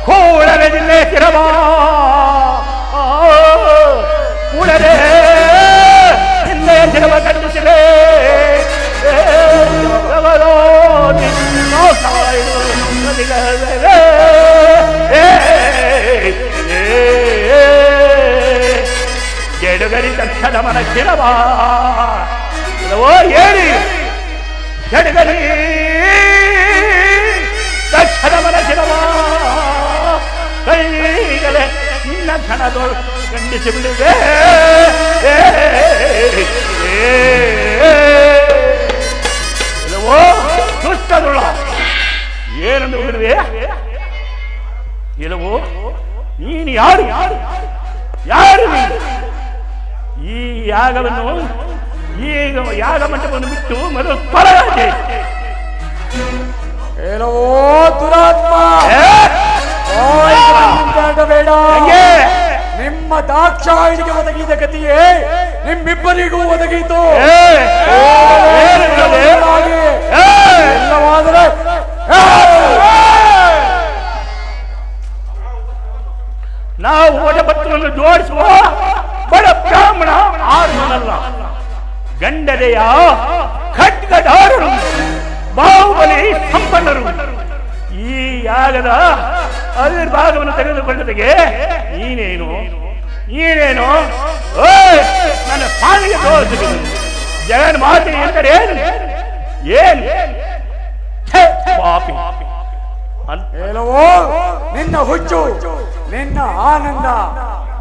ಕೂಡಲೇ ಜಿಲ್ಲೆ ಕಿರವ ಕೂಡಲೇ ಹಿಂದೆ ಜಿರವ ಖಂಡಿಸಿದೆ. ಜಡುಗರಿ ದಕ್ಷದ ಮನ ಕಿರವ ಹೇಳಿ ಜಡುಗರಿ ದಕ್ಷದ ಮನ ಕಿರವ ಕೈಗಲೆ ನಿನ್ನ ಕ್ಷಣದೋಳು ಖಂಡಿಸಿ ಬಿಡುವೆ. ಇಲ್ಲವೋ ದುಷ್ಟದುಳ್ಳ ಏನೆಂದು ಬಿಡುವೆ? ಇಲ್ಲವೋ ನೀನು ಯಾರು? ಯಾರು ನೀನು? ಈ ಯಾಗವನ್ನು ಈಗ ಯಾಗ ಮಂಟಪವನ್ನು ಬಿಟ್ಟು ಮೊದಲು ತೊಲಗಾದೆ. ಕೆಲವೋ ದುರಾತ್ಮ ಬೇಡ. ನಿಮ್ಮ ದಾಕ್ಷಾಯಿಣಿಗೆ ಒದಗಿದ ಗತಿಯೇ ನಿಮ್ಮಿಬ್ಬರಿಗೂ ಒದಗಿತು. ಎಲ್ಲವಾದರೆ ನಾವು ಒಡಪತ್ರವನ್ನು ಜೋಡಿಸುವ ಬಡ ಬ್ರಾಹ್ಮಣ ಆರ್ಮನಲ್ಲ, ಗಂಡನೆಯ ಖಡ್ಗದಾರರು, ಬಾಹುಬಲಿ ಸಂಪನ್ನರು. ಈ ಯಾಗದ ಆವಿರ್ಭಾಗವನ್ನು ತೆಗೆದುಕೊಂಡದಿಗೆ ನೀನೇನು ನನ್ನ ಪಾಲಿಗೆ ತೋರಿಸಿದರು. ಜಗನ್ ಮಾತೆ ಎಂದರೆ ಏನು? ಪಾಪಿ. ಎಲ್ಲವೋ ನಿನ್ನ ಹುಚ್ಚು, ನಿನ್ನ ಆನಂದ.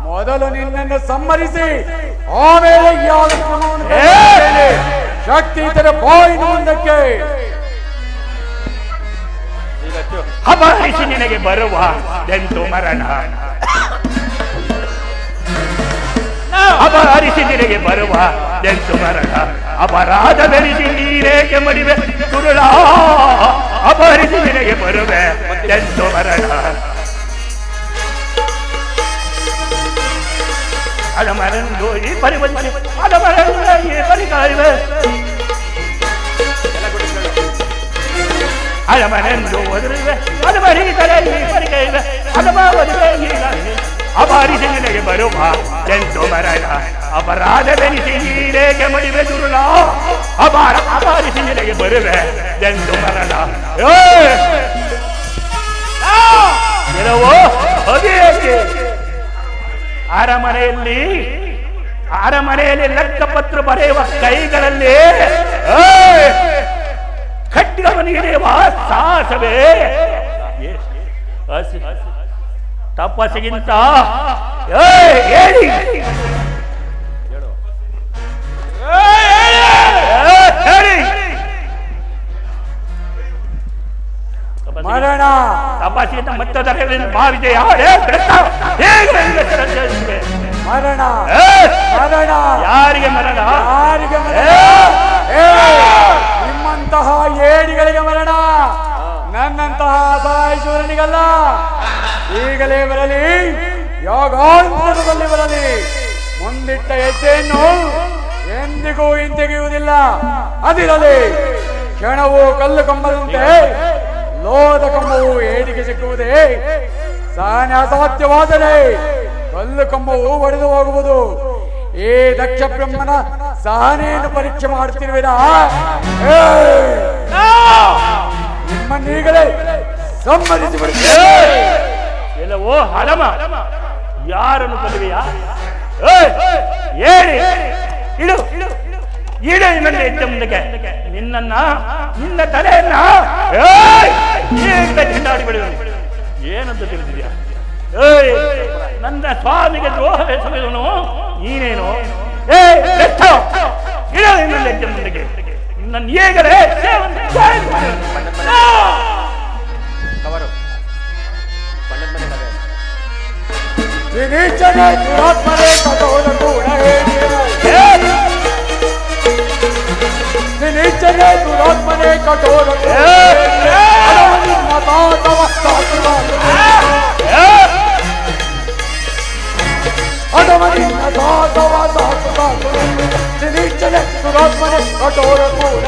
ಮೊದಲು ನಿನ್ನನ್ನು ಸಮ್ಮರಿಸಿ ಆಮೇಲೆ ಯಾವ ಶಕ್ತಿ ಇದ್ದರೆ ಬಾಯಿನ ಮುಂದಕ್ಕೆ ಅಪಹರಿಸಿ ನಿನಗೆ ಬರುವ ದೆಂತು ಮರಣ. ಅಪಹರಿಸಿ ನಿನಗೆ ಬರುವ ದೆಂತು ಮರಣ. ಅಪರಾಧ ಬೆಳೆಸಿ ನೀರೇಕೆ ಮಡಿವೆ ಕುರುಳ. ಅಪಹರಿಸಿ ನಿನಗೆ ಬರುವೆ ದೆಂತು ಮರಣ. ಅದ ಮರಂದು ಈ ಪರಿಬಂಧನೆ ಅದ ಮರಂದು ಈ ಪರಿಕಾರಿವೆ. ಅಳಮನೆಂದು ಒದರುವೆ ಅದು ಬರೀತಲೆ ಈ ಪರಿಕೈವೆ. ಅದ ಮದುವೆ ಈಗ ಅಪಹರಿಸಿ ನಿನಗೆ ಬರುವ ದೆಂತು ಮರಣ. ಅಪರಾಧವೆನಿಸಿ ನೀರೇಕೆ ಮಡಿವೆ ದುರುಳ ಅಪಹರಿಸಿ ನಿನಗೆ ಬರುವೆ ಎಂದು ಮರಣ ಕೆಲವೋ ಅದೇಕೆ ಅರಮನೆಯಲ್ಲಿ ಲೆಕ್ಕಪತ್ರ ಬರೆಯುವ ಕೈಗಳಲ್ಲಿ ಖಡ್ಗವನ್ನು ಹಿಡಿಯುವ ಸಾಹಸವೇ ತಪಸ್ಸಿಗಿಂತ ಹೇಳಿ ಮರಣ ತಪಸ್ಸಿಗಿಂತ ಮತ್ತದರ ಭಾವಿದೆ ಮರಣ ಮರಣ ಯಾರಿಗೆ ಮರಣ ಯಾರಿಗೆ ಮರಣ ನಿಮ್ಮಂತಹ ಏಡಿಗಳಿಗೆ ಮರಣ ನನ್ನಂತಹ ಸಾಯಿಸೂರನಿಗಲ್ಲ ಈಗಲೇ ಬರಲಿ ಯೋಗಾಂತರದಲ್ಲಿ ಬರಲಿ ಮುಂದಿಟ್ಟ ಹೆಜ್ಜೆಯನ್ನು ಎಂದಿಗೂ ಹಿಂತೆಗೆಯುವುದಿಲ್ಲ ಅದಿರಲಿ ಕ್ಷಣವು ಕಲ್ಲು ಕಂಬದಂತೆ ಲೋದ ಕಂಬವು ಏಡಿಗೆ ಸಿಕ್ಕುವುದೇ ಸಾನೆ ಅಸಾಧ್ಯವಾದರೆ ಕಲ್ಲು ಕಂಬವು ಒಡೆದು ಹೋಗುವುದು ಈ ದಕ್ಷ ಬ್ರಹ್ಮನ ಸಹನೆಯನ್ನು ಪರೀಕ್ಷೆ ಮಾಡುತ್ತಿರುವಿರಾ ನಿಮ್ಮನ್ನೀಗಲೇ ಸಮ್ಮತಿಸಿ ಬಿಡುತ್ತೇನೆ ಎಲ್ಲವೋ ಹಲಮ ಯಾರನ್ನು ಕಲಿವೆಯಾ ಹೇಳಿ ಇಡು ಇಡು ಇಡು ನನ್ನ ಹೆಜ್ಜೆ ಮುಂದಕ್ಕೆ ನಿನ್ನ ತಲೆಯನ್ನ ತಿಂದಾಡಿ ಬಿಡುವನು ಏನಂತ ತಿಳಿದಿದ್ಯಾ ನನ್ನ ಸ್ವಾಮಿಗೆ ದ್ರೋಹವೆಸಗುವನು ನೀನೇನು ಇಡು ನನ್ನ ಹೆಜ್ಜೆ ಮುಂದಕ್ಕೆ ನನ್ನ ಈಗಲೇ ವಿನೀಚನೆ ದುರಾತ್ಮನೆ ಕಠೋರ ಕೂಡ ವಿನೀಚನೆ ದುರಾತ್ಮನೆ ಕಠೋರ ಅದಮನಿನ್ನ ದಾಸವ ಸಾಕು ವಿನೀಚನೆ ದುರಾತ್ಮನೆ ಕಠೋರ ಕೂಡ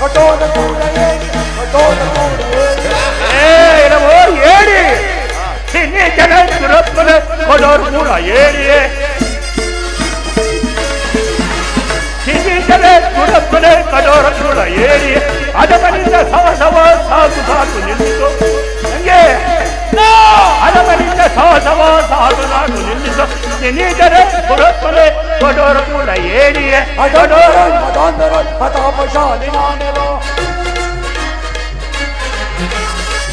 ಕಠೋರ ಕೂಡ ಕಠೋರ ಕೂಡ ಹೇಳಿ ಜನ ದುರತ್ಮನೆ ಕೊಡೋರು ಕೂಡ ಹೇಳಿಯೇ ದುರತ್ಮನೆ ಕಡೋರ ಕೂಡ ಹೇಳಿ ಅದಮನಿಂದ ಸಹಸವ ಸಾಕು ನಿಲ್ಲಿಸು ಹಂಗೆ ಅದಮನಿಂದ ಸಹಸವ ಸಾಕು ನಿಲ್ಲಿಸು ನೀಜರ ದುರತ್ಮನೆ ಕೊಡೋರ ಕೂಡ ಹೇಳಿಯೇ ಅಡೋರ ಮದಾಂಧರ ಪ್ರತಾಪಶಾಲಿ ನಾನೆಲೋ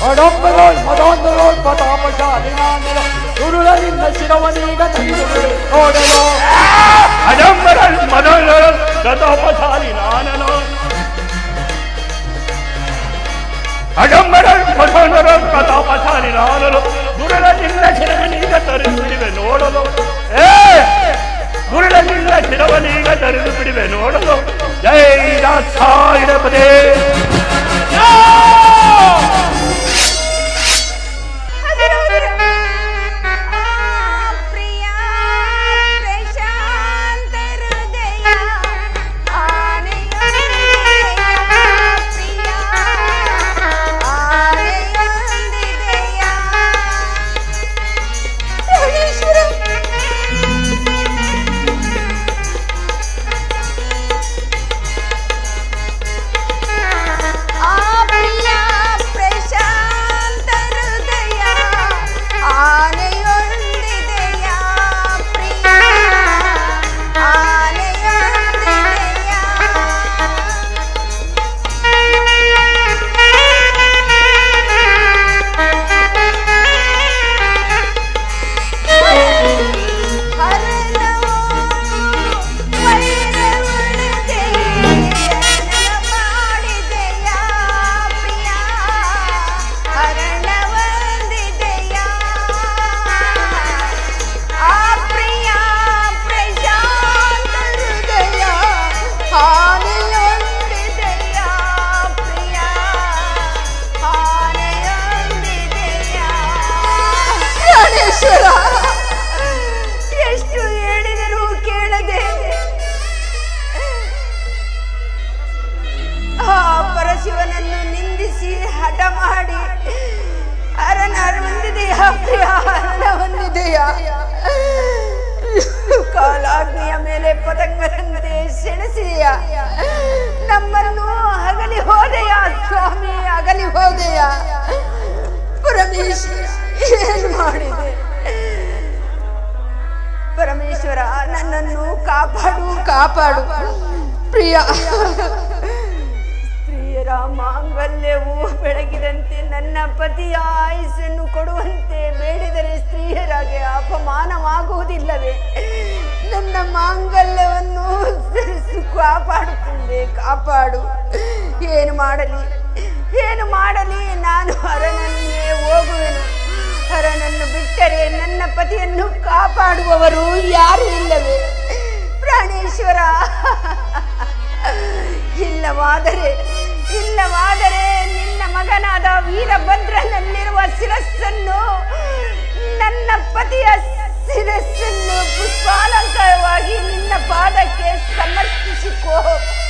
ಅಡಂಬರೋಳ್ ಮದಾಂಧರೋಳ್ ಪ್ರತಾಪಶಾಲಿ ನಾನೆಲೋ ಗುರುಳನಿಂದ ಶಿರವನೀಗ ತಂದು ನೋಡಲು ಅಡಂಬರೋಳ್ ಮದಾಂಧರೋಳ್ ಪ್ರತಾಪಶಾಲಿ ನಾನೆಲೋ ಅಡಂಬರೋಳ್ ಮದಾಂಧರೋಳ್ ಪ್ರತಾಪಶಾಲಿ ನಾನೆಲೋ ಗುರುಳನಿಂದ ಶಿರವನೀಗ ತರಿದು ಬಿಡುವೆ ನೋಡಲು ಗುರುಳನಿಂದ ಶಿರವನೀಗ ತರಿದು ಬಿಡುವೆ ನೋಡಲು ಜೈ ದಾಸಾಯಿರಪದೇ ಹೋದೆಯ, ನಮ್ಮನ್ನು ಅಗಲಿ ಹೋದೆಯ ಸ್ವಾಮಿ, ಅಗಲಿ ಹೋದೆಯ. ಪರಮೇಶ್ವರ ಏನು ಮಾಡಿದೆ? ಪರಮೇಶ್ವರ ನನ್ನನ್ನು ಕಾಪಾಡು ಕಾಪಾಡು. ಪ್ರಿಯ ಸ್ತ್ರೀಯರ ಮಾಂಗಲ್ಯವು ಬೆಳಗಿದಂತೆ ನನ್ನ ಪತಿಯ ಆಯುಸ್ಸನ್ನು ಕೊಡುವಂತೆ ಬೇಡಿದರೆ ಸ್ತ್ರೀಯರಾಗೆ ಅಪಮಾನವಾಗುವುದಿಲ್ಲವೇ? ನನ್ನ ಮಾಂಗಲ್ಯವನ್ನು ಕಾಪಾಡುತ್ತದೆ, ಕಾಪಾಡು. ಏನು ಮಾಡಲಿ, ಏನು ಮಾಡಲಿ? ನಾನು ಹರನನ್ನೇ ಹೋಗುವೆನು. ಹರನನ್ನು ಬಿಟ್ಟರೆ ನನ್ನ ಪತಿಯನ್ನು ಕಾಪಾಡುವವರು ಯಾರು ಇಲ್ಲವೇ? ಪ್ರಾಣೇಶ್ವರ, ಇಲ್ಲವಾದರೆ ನಿನ್ನ ಮಗನಾದ ವೀರಭದ್ರನಲ್ಲಿರುವ ಶಿರಸ್ಸನ್ನು, ನನ್ನ ಪತಿಯ ಶಿರಸ್ಸನ್ನು ಪುಷ್ಪಾಲಂಕಾರವಾಗಿ ನಿನ್ನ ಪಾದಕ್ಕೆ ಸಮರ್ಪಿಸಿಕೋ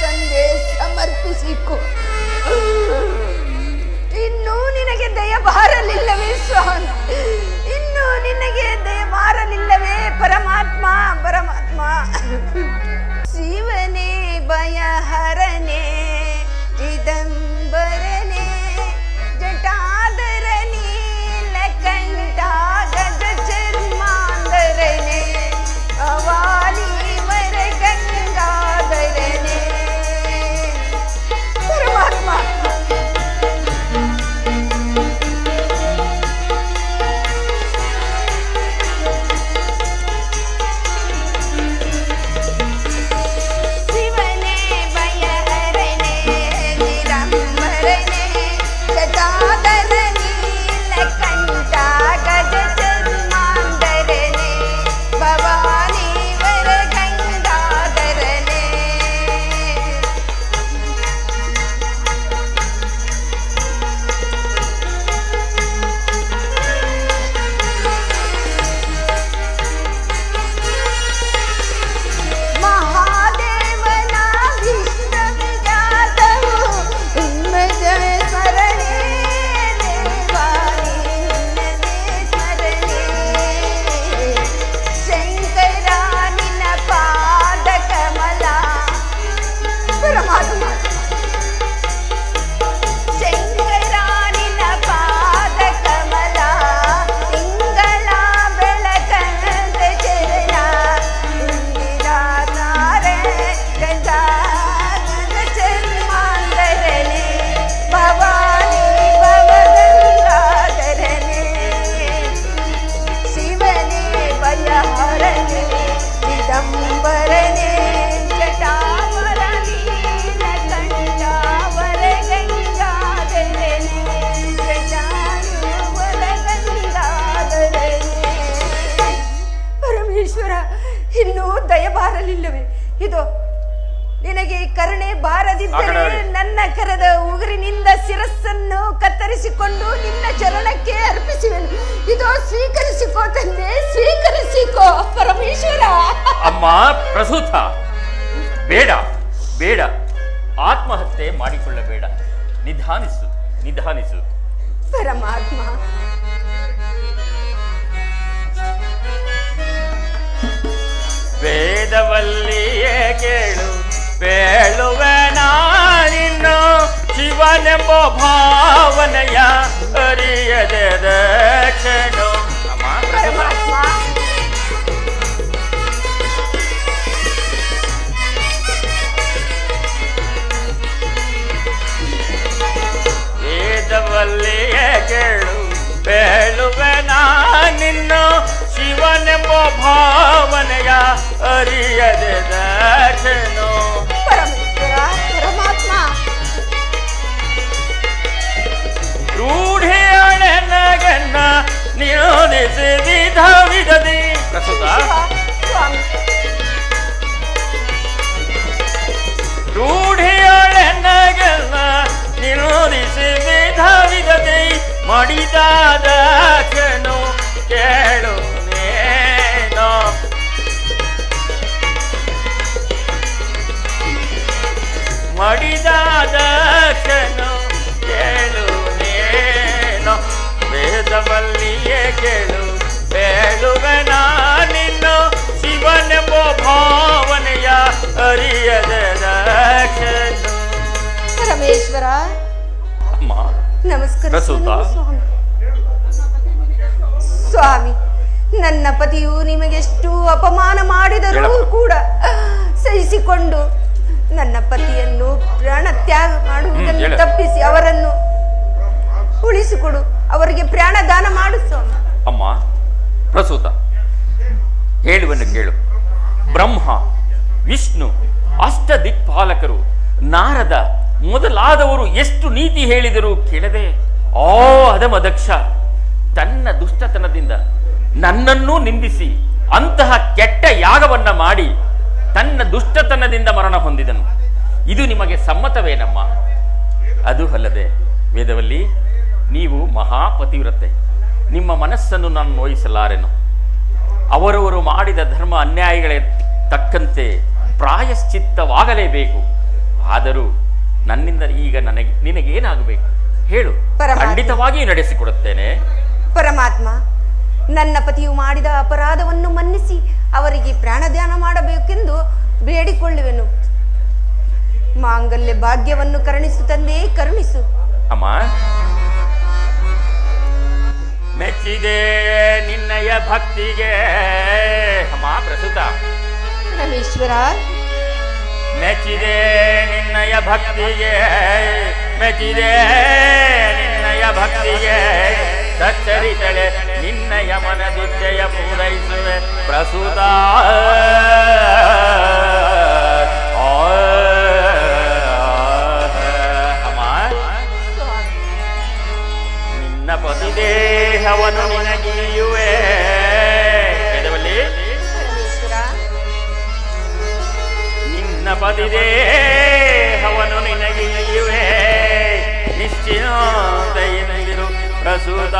ತಂದೆ, ಸಮರ್ಪಿಸಿಕೋ. ಇನ್ನೂ ನಿನಗೆ ದಯ ಬಾರಲಿಲ್ಲವೇ ಸ್ವಾಮಿ? ಇನ್ನೂ ನಿನಗೆ ದಯ ಬಾರಲಿಲ್ಲವೇ ಪರಮಾತ್ಮ? ಪರಮಾತ್ಮ ಶಿವನೇ ಭಯಹರನೇ ಚಿದಂಬರನೇ ಜಟಾಧರ ನೀಲಕಂಠ ಗಜ ಚರ್ಮಾಂಧರನೇ ಅವಾಲಿ ವರ ಗಂಗಾಧರನೇ. ಪರಮಾತ್ಮ ಇನ್ನೂ ದಯ ಬಾರಲಿಲ್ಲವೇ? ಇದು ನಿನಗೆ ಕರುಣೆ ಬಾರದಿದ್ದರೆ ನನ್ನ ಕರದ ಉಗುರಿನಿಂದ ಶಿರಸ್ಸನ್ನು ಕತ್ತರಿಸಿಕೊಂಡು ನಿನ್ನ ಚರಣಕ್ಕೆ ಅರ್ಪಿಸುವೆನು. ಇದೋ ಸ್ವೀಕರಿಸಿಕೋ ತಂದೆ, ಸ್ವೀಕರಿಸಿಕೋ ಪರಮೇಶ್ವರ. ಅಮ್ಮ ಪ್ರಸೂತ, ಬೇಡ ಬೇಡ, ಆತ್ಮಹತ್ಯೆ ಮಾಡಿಕೊಳ್ಳಬೇಡ. ನಿಧಾನಿಸು ನಿಧಾನಿಸು. ಪರಮಾತ್ಮ ವೇದವಲ್ಲಿಯೇ ಕೇಳು, ಬೇಳುವೆ ನಾನಿನ್ನು ಶಿವನೆಂಬ ಭಾವನೆಯ ಅರಿಯದೆ ದಕ್ಷಿಣು. ಪರಮಾತ್ಮ ವೇದವಲ್ಲಿಯೇ ಕೇಳು, ಬೇಳುವೆ ನಾನಿನ್ನು ಶಿವನೆಂಬ ಭಾವನೆಯ ಅರಿಯದೆ ದಕ್ಷಿಣು. ಪರಮೇಶ್ವರ, ಪರಮಾತ್ಮ ರೂಢಿಯೊಳಗನ್ನ ನಿರೋಧಿಸಿ ವಿಧ ವಿಧದಿ. ಪ್ರಸ್ತುತ ರೂಢಿಯೊಳಗನ್ನ ನಿರೋಧಿಸಿ ವಿಧ ವಿಧದಿ ಮಡಿದಾದ ಕ್ಷಣು ಕೇಳು ನೇನೋ. ಮಡಿದಾದ ಕ್ಷಣು ಕೇಳು ನೇನೋ. ವೇದವಲ್ಲಿಯೇ ಕೇಳು, ಬೇಳುವೆ ನಾನಿನ್ನು ಶಿವನೆಂಬ ಭಾವನೆಯ ಅರಿಯದ ನಮಸ್ಕರಿಸುತ್ತೇನೆ ಸ್ವಾಮಿ. ಸ್ವಾಮಿ, ನನ್ನ ಪತಿಯು ನಿಮಗೆಷ್ಟು ಅಪಮಾನ ಮಾಡಿದರೂ ಕೂಡ ಸಹಿಸಿಕೊಂಡು ನನ್ನ ಪತಿಯನ್ನು ಪ್ರಾಣ ತ್ಯಾಗ ಮಾಡುವುದನ್ನು ತಪ್ಪಿಸಿ ಅವರನ್ನು ಉಳಿಸಿಕೊಡು, ಅವರಿಗೆ ಪ್ರಾಣ ದಾನ ಮಾಡು ಸ್ವಾಮಿ. ಅಮ್ಮ ಪ್ರಸೂತ, ಹೇಳುವನ್ನು ಕೇಳು. ಬ್ರಹ್ಮ, ವಿಷ್ಣು, ಅಷ್ಟ ದಿಕ್ಪಾಲಕರು, ನಾರದ ಮೊದಲಾದವರು ಎಷ್ಟು ನೀತಿ ಹೇಳಿದರೂ ಕೇಳದೆ ಆ ಅಧಮದಕ್ಷ ತನ್ನ ದುಷ್ಟತನದಿಂದ ನನ್ನನ್ನೂ ನಿಂದಿಸಿ ಅಂತಹ ಕೆಟ್ಟ ಯಾಗವನ್ನ ಮಾಡಿ ತನ್ನ ದುಷ್ಟತನದಿಂದ ಮರಣ ಹೊಂದಿದನು. ಇದು ನಿಮಗೆ ಸಮ್ಮತವೇನಮ್ಮ? ಅದು ಅಲ್ಲದೆ ವೇದವಲ್ಲಿ, ನೀವು ಮಹಾಪತಿವ್ರತೆ, ನಿಮ್ಮ ಮನಸ್ಸನ್ನು ನಾನು ನೋಯಿಸಲಾರೆನು. ಅವರವರು ಮಾಡಿದ ಧರ್ಮ ಅನ್ಯಾಯಗಳೇ ತಕ್ಕಂತೆ ಪ್ರಾಯಶ್ಚಿತ್ತವಾಗಲೇಬೇಕು. ಆದರೂ ನನ್ನಿಂದ ಈಗ ನಿನಗೇನಾಗಬೇಕು ಹೇಳು, ಖಂಡಿತವಾಗಿ ನಡೆಸಿಕೊಡುತ್ತೇನೆ. ಪರಮಾತ್ಮ, ನನ್ನ ಪತಿಯು ಮಾಡಿದ ಅಪರಾಧವನ್ನು ಮನ್ನಿಸಿ ಅವರಿಗೆ ಪ್ರಾಣದಾನ ಮಾಡಬೇಕೆಂದು ಬೇಡಿಕೊಳ್ಳುವೆನು. ಮಾಂಗಲ್ಯ ಭಾಗ್ಯವನ್ನು ಕರುಣಿಸು ತಂದೆ, ಕರುಣಿಸು. ಅಮ್ಮ, ಮೆಚ್ಚಿದೆ ನಿನ್ನಯ ಭಕ್ತಿಗೆ. ಅಮ್ಮ ಪ್ರಸುತ, ರಮೇಶ್ವರ, ಮೆಚ್ಚಿದೆ ನಿನ್ನಯ ಭಕ್ತಿಗೆ, ಮೆಚ್ಚಿದೆ ನಿನ್ನಯ ಭಕ್ತಿಗೆ, ಸಚ್ಚರಿತಳೆ ನಿನ್ನಯ ಮನದಿಚ್ಛೆಯ ಪೂರೈಸುವೆ ಪ್ರಸುತ. ಅಮ್ಮ, ನಿನ್ನ ಪತಿದೇಹವನ್ನು ನಿನಗೀಯುವೆ. ವೇದವಲ್ಲಿ, ನಿನ್ನ ಪತಿದೇಹವನ್ನು ನಿನಗೀಯುವೆ, ನಿಶ್ಚಿಂತೆಯಿಂದಿರು ಪ್ರಸೂತ.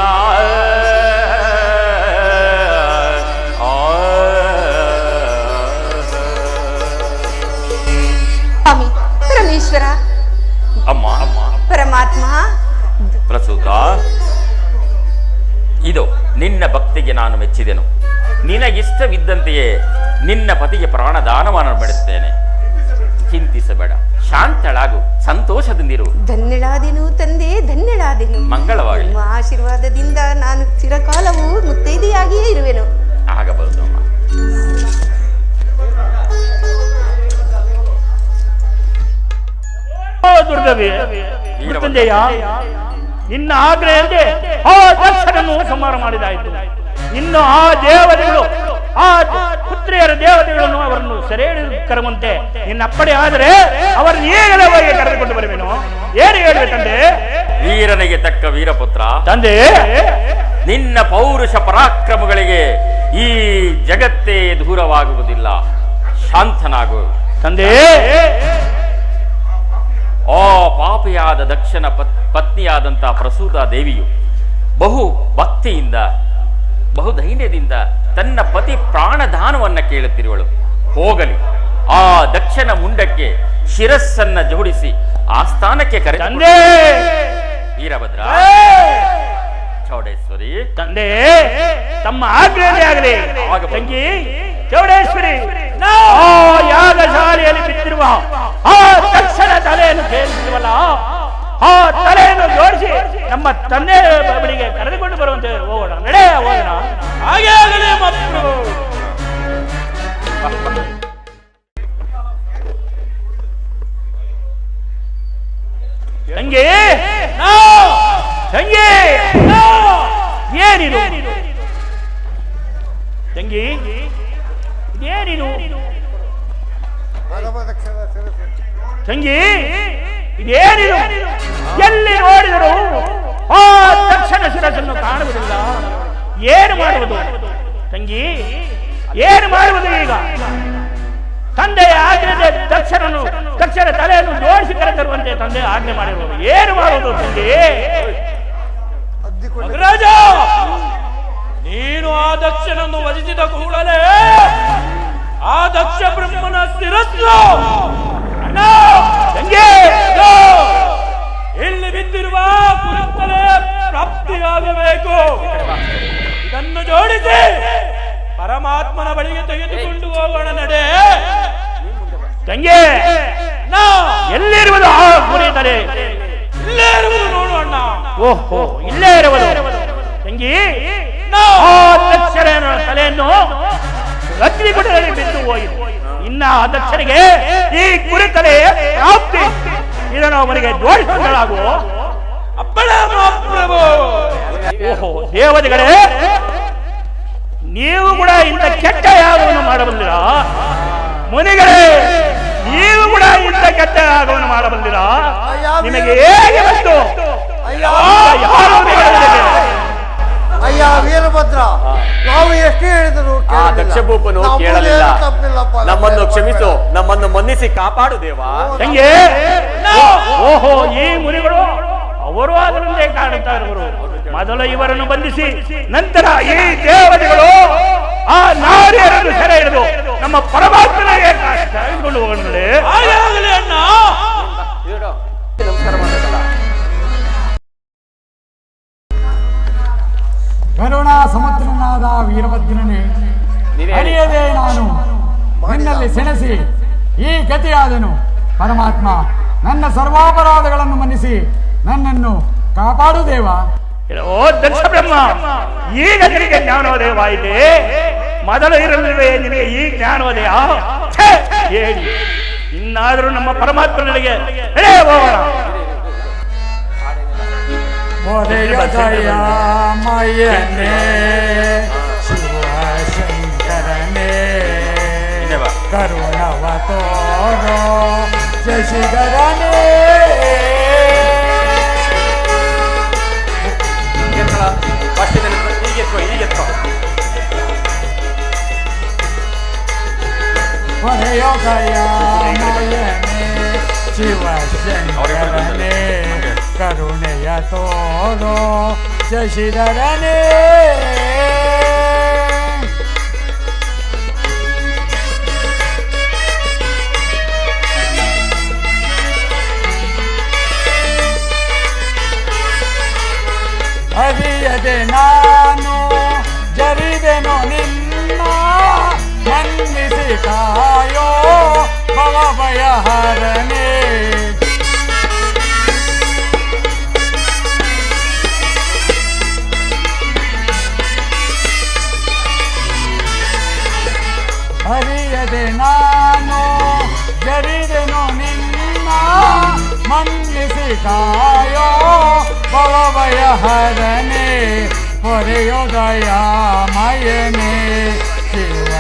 ಸ್ವಾಮಿ, ಪರಮೇಶ್ವರ, ಅಮ್ಮ ಪರಮಾತ್ಮ, ಪ್ರಸೂತ, ಇದು ನಿನ್ನ ಭಕ್ತಿಗೆ ನಾನು ಮೆಚ್ಚಿದೆನು. ನಿನಗಿಷ್ಟವಿದ್ದಂತೆಯೇ ನಿನ್ನ ಪತಿಗೆ ಪ್ರಾಣದಾನವನ್ನು ಮಾಡುತ್ತೇನೆ. ಚಿಂತಿಸಬೇಡ, ಶಾಂತಳಾಗು, ಸಂತೋಷದಿಂದಿರು. ಧನ್ಯಳಾದೆನು ತಂದೆ, ಧನ್ಯಳಾದೆನು. ಮಂಗಳವಾಗಲಿ. ನಿಮ್ಮ ಆಶೀರ್ವಾದದಿಂದ ನಾನು ಚಿರಕಾಲವೂ ಮುತ್ತೈದೆಯಾಗಿಯೇ ಇರುವೆನು. ಆಗಬಹುದು ಅಮ್ಮ. ದುರ್ಗವೇ, ಮೃತ್ಯುಂಜಯ, ನಿನ್ನ ಆಗ್ರಹಂತೆ ಆ ದಕ್ಷನನ್ನು ಸಂಹಾರ ಮಾಡಿದಾಯಿತು. ಇನ್ನು ಆ ದೇವತೆಗಳು, ಆ ಪುತ್ರಿಯರ ದೇವತೆಗಳನ್ನು ಅವರನ್ನು ಸೆರೆ ಕರುವಂತೆ ನಿನ್ನ ಅಪ್ಪಣೆ ಆದರೆ ಅವರನ್ನು ಈಗಲೇ ಹೋಗಿ ಕರೆದುಕೊಂಡು ಬರುವೆನು. ಏನು ಹೇಳಿದೆ ತಂದೆ? ವೀರನಿಗೆ ತಕ್ಕ ವೀರಪುತ್ರ ತಂದೆ, ನಿನ್ನ ಪೌರುಷ ಪರಾಕ್ರಮಗಳಿಗೆ ಈ ಜಗತ್ತೇ ದೂರವಾಗುವುದಿಲ್ಲ. ಶಾಂತನಾಗು ತಂದೆ. ಆ ಪಾಪಿಯಾದ ದಕ್ಷನ ಪತ್ನಿಯಾದಂತಹ ಪ್ರಸೂತ ದೇವಿಯು ಬಹು ಭಕ್ತಿಯಿಂದ, ಬಹು ಧೈರ್ಯದಿಂದ ತನ್ನ ಪತಿ ಪ್ರಾಣದಾನವನ್ನ ಕೇಳುತ್ತಿರುವಳು. ಹೋಗಲಿ, ಆ ದಕ್ಷನ ಮುಂಡಕ್ಕೆ ಶಿರಸ್ಸನ್ನ ಜೋಡಿಸಿ ಆ ಸ್ಥಾನಕ್ಕೆ ಕರೆ. ತಂದೆ, ವೀರಭದ್ರ, ಚೌಡೇಶ್ವರಿ, ತಂದೆ, ತಮ್ಮ ಆಜ್ಞೆ ಆಗಲಿ. ತಂಗಿ ಚೌಡೇಶ್ವರಿ, ಆ ಯಾಗಶಾಲೆಯಲ್ಲಿ ಬಿದ್ದಿರುವ ಆ ದಕ್ಷನ ತಲೆಯನ್ನು ಸೇರಿಸುವಲ್ಲ, ಆ ತಲೆಯನ್ನು ಜೋಡಿಸಿ ನಮ್ಮ ತಂದೆ ಬಳಿಗೆ ಕರೆದುಕೊಂಡು ಬರುವಂತೆ ಹೋಗೋಣ. ನಡೆ, ಹೋಗೋಣ. ಹಾಗೆ ಆಗಲಿ ಮಕ್ಕಳು. ತಂಗಿ, ತಂಗಿ, ಏನಿದು? ತಂಗಿ, ಇದೇನಿದು? ತಂಗಿ, ಇದೇನಿದು? ಎಲ್ಲಿ ನೋಡಿದರು ಆ ದಕ್ಷನ ಶಿರಸ್ಸನ್ನು ಕಾಣುವುದಿಲ್ಲ. ಏನು ಮಾಡುವುದು ತಂಗಿ? ಏನು ಮಾಡುವುದು ಈಗ? ತಂದೆಯ ಆಜ್ಞೆ ದಕ್ಷನ ತಲೆಯನ್ನು ಜೋಡಿಸಿ ಕರೆತರುವಂತೆ ತಂದೆ ಆಜ್ಞೆ ಮಾಡಿರುವುದು. ಏನು ಮಾಡುವುದು ತಂಗಿ? ರಾಜ, ನೀನು ಆ ದಕ್ಷನನ್ನು ವಧಿಸಿದ ಕೂಡಲೇ ಆ ದಕ್ಷ ಬ್ರಹ್ಮನ ಶಿರಸ್ಸು ಇಲ್ಲಿ ಬಿದ್ದಿರುವ ಕುರುತ್ತಲೇ ಪ್ರಾಪ್ತಿಯಾಗಬೇಕು. ಇದನ್ನು ಜೋಡಿಸಿ ಪರಮಾತ್ಮನ ಬಳಿಗೆ ತೆಗೆದುಕೊಂಡು ಹೋಗೋಣ. ನಡೆ ತಂಗಿ, ಎಲ್ಲಿರುವುದು ಆ ಗುರಿ ತಲೆ? ಇಲ್ಲೇ ಇರುವುದು ನೋಡೋಣ. ಅಣ್ಣ. ಓಹೋ, ಇಲ್ಲೇ ಇರುವುದು ತಂಗಿ. ಆ ದಕ್ಷನ ತಲೆಯನ್ನು ಅಗ್ನಿಗುಂಡದಲ್ಲಿ ಬಿದ್ದು ಹೋಯಿತು. ಇನ್ನ ಆ ದಕ್ಷನಿಗೆ ಈ ಕುರಿತಲೆ ಪ್ರಾಪ್ತಿ. ಇದನ್ನು ಅವನಿಗೆ ಜೋಡಿಸಿಕೊಳ್ಳಾಗುವ. ಅಪ್ಪಣೆ ಮಹಾಪ್ರಭು. ಓಹೋ ದೇವತೆಗಳೇ, ನೀವು ಕೂಡ ಇಂಥ ಕೆಟ್ಟ ಯಾಗವನ್ನು ಮಾಡಬಲ್ಲಿರ? ಮುನಿಗಳೇ, ನೀವು ಕೂಡ ಇಂಥ ಕೆಟ್ಟ ಯಾಗವನ್ನು ಮಾಡಬಲ್ಲಿರ? ನಿಮಗೆ ಹೇಗೆ ಬಂತು? ಅಯ್ಯ ವೀರಭದ್ರ, ನಾವು ಎಷ್ಟು ಹೇಳಿದ್ರು ಆ ದಕ್ಷಭೂಪನು ಕೇಳಲಿಲ್ಲ. ತಪ್ಪಿಲ್ಲಪ್ಪ. ನಮ್ಮನ್ನು ಕ್ಷಮಿಸು, ನಮ್ಮನ್ನು ಮನ್ನಿಸಿ ಕಾಪಾಡು ದೇವ. ತಂಗೆ, ಓಹೋ ಈ ಮುನಿಗಳು ಅವರು ಅದರಂತೆ ಕಾಣುತ್ತಾ ಇರುವರು. ಮೊದಲು ಇವರನ್ನು ಬಂಧಿಸಿ ನಂತರ ಈ ದೇವತೆಗಳು ಆ ನಾರಿಯರನ್ನು ಸೆರೆ ಹಿಡಿದು ನಮ್ಮ ಪರಮಾತ್ಮನಿಗೆ ತೆಗೆದುಕೊಂಡು ಹೋಗಲಿ. ಹಾಗೆ ಆಗಲಿ ಅಣ್ಣ. ನಮಸ್ಕಾರ ಮಾಡಬೇಕಲ್ಲ. ಕರುಣಾ ಸಮುದ್ರನಾದ ವೀರಭದ್ರನೇ, ಅರಿಯದೆ ನಾನು ನಿನ್ನಲ್ಲಿ ಸೆಣಸಿ ಈ ಗತಿಯಾದನು. ಪರಮಾತ್ಮ, ನನ್ನ ಸರ್ವಾಪರಾಧಗಳನ್ನು ಮನ್ನಿಸಿ ನನ್ನನ್ನು ಕಾಪಾಡು ದೇವ. ಓ ದಕ್ಷ ಬ್ರಹ್ಮ, ಈಗ ನಿನಗೆ ಜ್ಞಾನೋದಯವಾಯಿತೆ. ಮೊದಲು ಇರಲಿಲ್ಲವೇ ನಿನಗೆ ಈ ಜ್ಞಾನೋದಯ? ಹೇಳಿ, ಇನ್ನಾದರೂ ನಮ್ಮ ಪರಮಾತ್ಮನಿಗೆ ಹೋಗೋಣ. ಮಯನೇ ಶಿವಶಂಕರನೇ, ಕರುಣವ ತೋರೋ ಶಶಿಧರನೇ. ಹೊರೆಯೋ ದಯಾಮಯನೇ ಶಿವಶಂಕರನೇ, ಕರುಣೆಯ ತೋರೋ ಶಶಿಧರನೇ. ಅರಿಯದೆ ನಾನು ಜರಿದೆನು ನಿನ್ನ, ಮನ್ನಿಸಿ ಕಾಯೋ ಭವಭಯಹರನೇ. ಅರಿಯದೆ ನಾನು ಜರಿದೆನು ನಿನ್ನ, ಮನ್ನಿಸಿ ಕಾಯೋ ಭವಭಯಹರನೇ. ಹೊರೆಯೋ ದಯಾಮಯನೇ ಶಿವ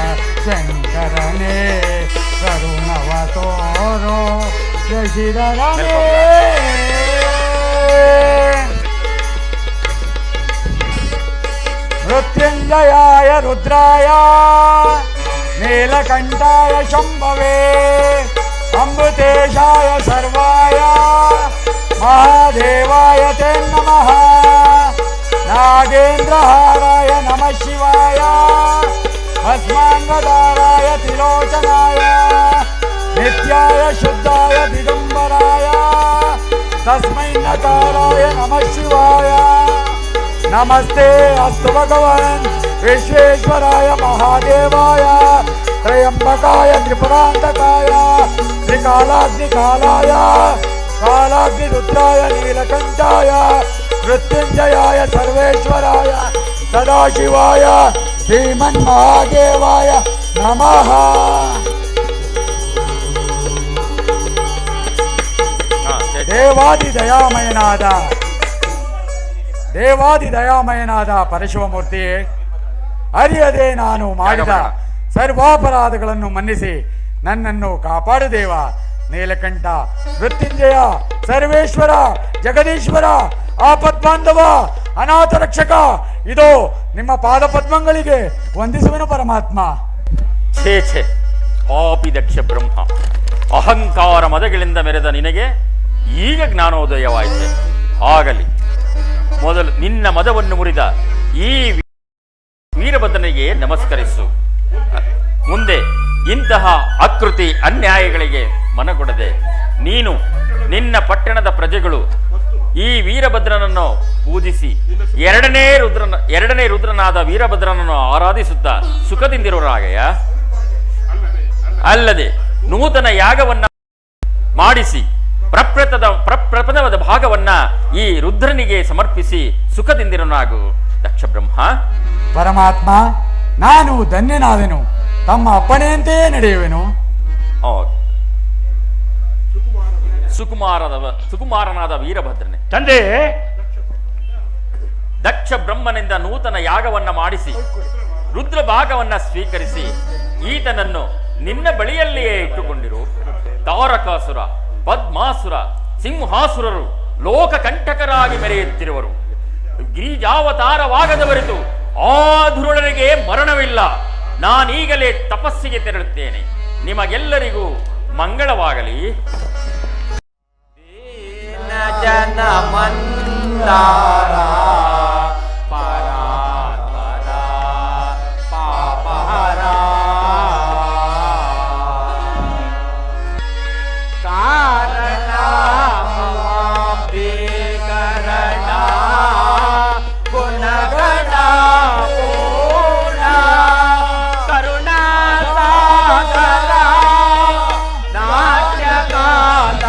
ಶಂಕರನೇ, ಕರುಣವ ತೋರೋ ಶಶಿಧರನೇ. ಮೃತ್ಯುಂಜಯಾಯ ರುದ್ರಾಯ ನೀಲಕಂಠಾಯ ಶಂಭವೇ, ಅಮೃತೇಶಾಯ ಸರ್ವಾಯ ಮಹಾದೇವಾಯ ತೇ ನಮಃ. ನಾಗೇಂದ್ರಹಾರಾಯ ನಮಃ ಶಿವಾಯ, ಭಸ್ಮಾಂಗಧಾರಾಯ ತ್ರಿಲೋಚನಾಯ, ನಿತ್ಯಾಯ ಶುದ್ಧಾಯ ದಿಗಂಬರಾಯ, ತಸ್ಮೈ ನಕಾರಾಯ ನಮಃ ಶಿವಾಯ. ನಮಸ್ತೆ ಅಸ್ತು ಭಗವನ್ ವಿಶ್ವೇಶ್ವರಾಯ ಮಹಾದೇವಾಯ, ತ್ರಯಂಬಕಾಯ ತ್ರಿಪುರಾಂತಕಾಯ, ತ್ರಿಕಾಲಾಗ್ನಿಕಾಲಾಯ ಕಾಲಾಗ್ನಿರುದ್ರಾಯ ನೀಲಕಂಠಾಯ, ಮೃತ್ಯುಂಜಯಾಯ ಸರ್ವೇಶ್ವರಾಯ ಸದಾಶಿವಾಯ ಶ್ರೀಮನ್ಮಹಾದೇವಾಯ ನಮಃ. ದೇವಾದಿ ದಯಾಮಯನಾದ ಪರಶಿವಮೂರ್ತಿಯೇ, ಅರಿಯದೆ ನಾನು ಮಾಡಿದ ಸರ್ವಾಪರಾಧಗಳನ್ನು ಮನ್ನಿಸಿ ನನ್ನನ್ನು ಕಾಪಾಡು ದೇವ. ನೀಲಕಂಠ, ಮೃತ್ಯುಂಜಯ, ಸರ್ವೇಶ್ವರ, ಜಗದೀಶ್ವರ, ಆಪದ್ಬಾಂಧವ, ಅನಾಥ ರಕ್ಷಕ, ಇದೋ ನಿಮ್ಮ ಪಾದ ಪದ್ಮಗಳಿಗೆ ವಂದಿಸುವೆನು ಪರಮಾತ್ಮ. ಛೇ ಛೇ, ಪಾಪಿ ದಕ್ಷ ಬ್ರಹ್ಮ, ಅಹಂಕಾರ ಮದಗಳಿಂದ ಮೆರೆದ ನಿನಗೆ ಈಗ ಜ್ಞಾನೋದಯವಾಯಿತೆ. ಆಗಲಿ, ಮೊದಲು ನಿನ್ನ ಮದವನ್ನು ಮುರಿದ ಈ ವೀರಭದ್ರನಿಗೆ ನಮಸ್ಕರಿಸು. ಮುಂದೆ ಇಂತಹ ಅಕೃತಿ ಅನ್ಯಾಯಗಳಿಗೆ ಮನಗೊಡದೆ ನೀನು, ನಿನ್ನ ಪಟ್ಟಣದ ಪ್ರಜೆಗಳು ಈ ವೀರಭದ್ರನನ್ನು ಪೂಜಿಸಿ ಎರಡನೇ ರುದ್ರನಾದ ವೀರಭದ್ರನನ್ನು ಆರಾಧಿಸುತ್ತಾ ಸುಖದಿಂದಿರುವರಾಗಯ್ಯ. ಅಲ್ಲದೆ ನೂತನ ಯಾಗವನ್ನ ಮಾಡಿಸಿ ಪ್ರಪ್ರಥಮದ ಭಾಗವನ್ನ ಈ ರುದ್ರನಿಗೆ ಸಮರ್ಪಿಸಿ ಸುಖದಿಂದಿರನಾಗು ದಕ್ಷ ಬ್ರಹ್ಮ. ಪರಮಾತ್ಮ, ನಾನು ಧನ್ಯನಾದೆನು. ತಮ್ಮ ಅಪ್ಪಣೆಯಂತೆಯೇ ನಡೆಯುವೆನು. ಸುಕುಮಾರನಾದ ವೀರಭದ್ರನೇ, ತಂದೆ, ದಕ್ಷ ಬ್ರಹ್ಮನಿಂದ ನೂತನ ಯಾಗವನ್ನ ಮಾಡಿಸಿ ರುದ್ರ ಭಾಗವನ್ನ ಸ್ವೀಕರಿಸಿ ಈತನನ್ನು ನಿನ್ನ ಬಳಿಯಲ್ಲಿಯೇ ಇಟ್ಟುಕೊಂಡಿರು. ತಾರಕಾಸುರ, ಪದ್ಮಾಸುರ, ಸಿಂಹಾಸುರರು ಲೋಕ ಕಂಟಕರಾಗಿ ಮೆರೆಯುತ್ತಿರುವರು. ಗಿರಿಜಾವತಾರವಾಗದವರಿತು ಆ ಧುರುಳರಿಗೆ ಮರಣವಿಲ್ಲ. ನಾನೀಗಲೇ ತಪಸ್ಸಿಗೆ ತೆರಳುತ್ತೇನೆ. ನಿಮಗೆಲ್ಲರಿಗೂ ಮಂಗಳವಾಗಲಿ. ಜನ ಮಂದಾರ ಪರಾತ್ಪರ ಪಾಪಹರ ಕಾರಣ ಬೇಕರಣ ಗುಣಗಣ ಪೂರ್ಣ ಕರುಣಾ ಸಾಗರ ನಾಟ್ಯಕಾಲ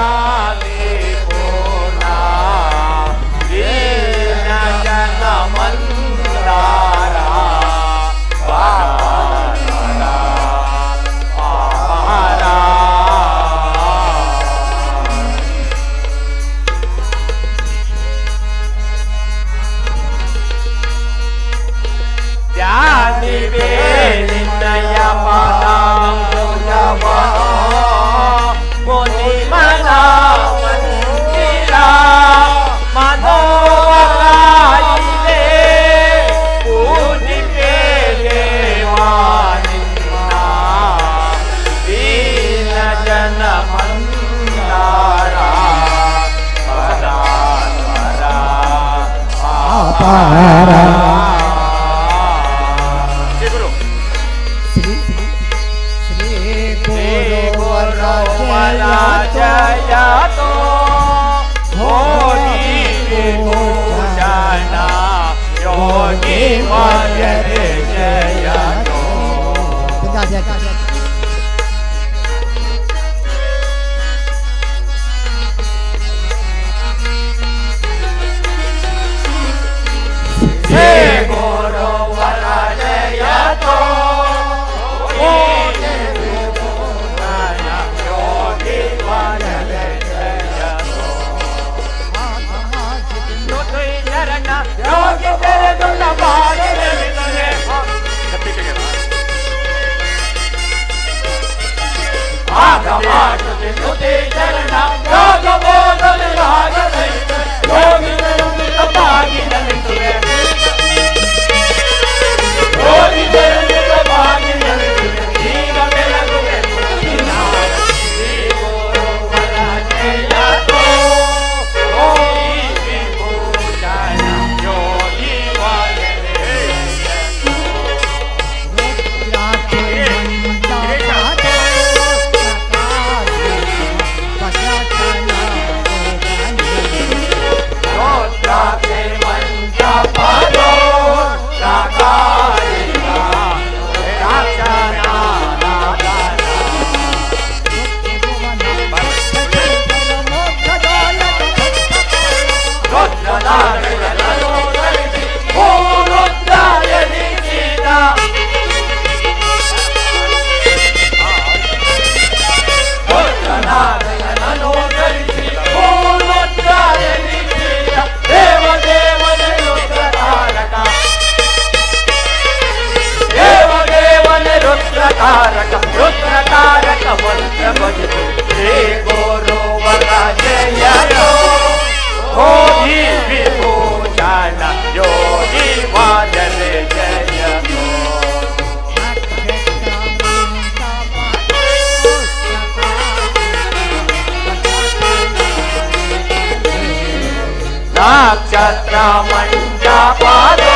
ನಕ್ಷತ್ರ ಮಂಜಪಾದೋ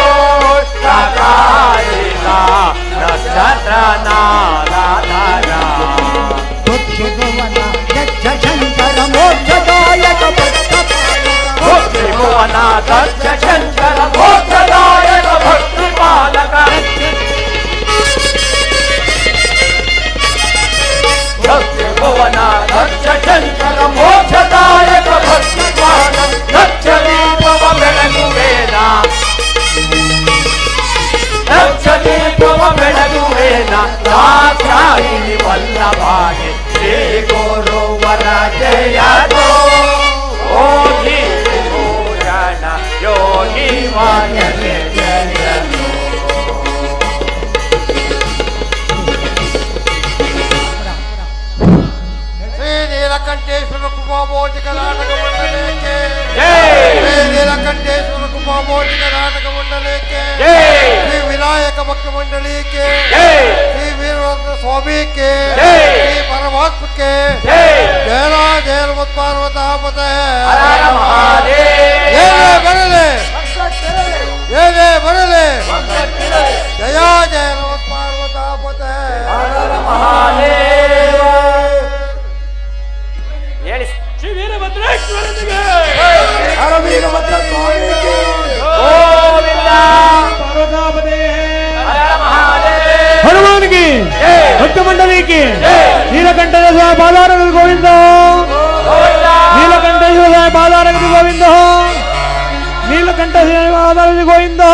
ಸಕಾಲಿಕ ನಕ್ಷತ್ರ ನಾರಾಧನ ಶಂಕರ ಮೋಕ್ಷದಾಯಕ ಭುವನ ದಕ್ಷ ಶಂಕರ ಮೋಕ್ಷದಾಯಕ ಭಕ್ತಿ ಪಾಲಕ ಭುವನ ದಕ್ಷ ಶಂಕರ ಮೋಕ್ಷದಾಯ दाक्षायिणी वल्लभागे श्री गुरुवर जयतो योगी भूषण योगी वायने जयतो श्री नीलकंठेश्वर कुमामोर्ति कर्नाटक मंडले के श्री नीलकंठेश्वर कुमामोर्ति कर्नाटक मंडले के श्री विनायक भक्त मंडली के श्री वीरभद्र स्वामी के श्री परमात्मा के जयरा जय पार्वतापते बरले जय बरले जया जय पार्वतापते ಹೇಳಿ ಶ್ರೀ ವೀರಭದ್ರೇಶ್ವರನಿಗೆ ವೀರಭದ್ರ ಸ್ವಾಮಿಗೆ ಗೋವಿಂದ ಪಾರ್ವತಾಪತೆ ಹನುಮಾನಿಗೆ ಭಕ್ತ ಮಂಡಲಿಗೆ ನೀಲಕಂಠೇಶ್ವರ ಬಾಲಾರಗದ ಗೋವಿಂದ ನೀಲಕಂಠೇಶ್ವರ ಬಾಲಾರಗದ ಗೋವಿಂದ ನೀಲಕಂಠೇಶ್ವರ ಬಾಲಾರಗದ ಗೋವಿಂದ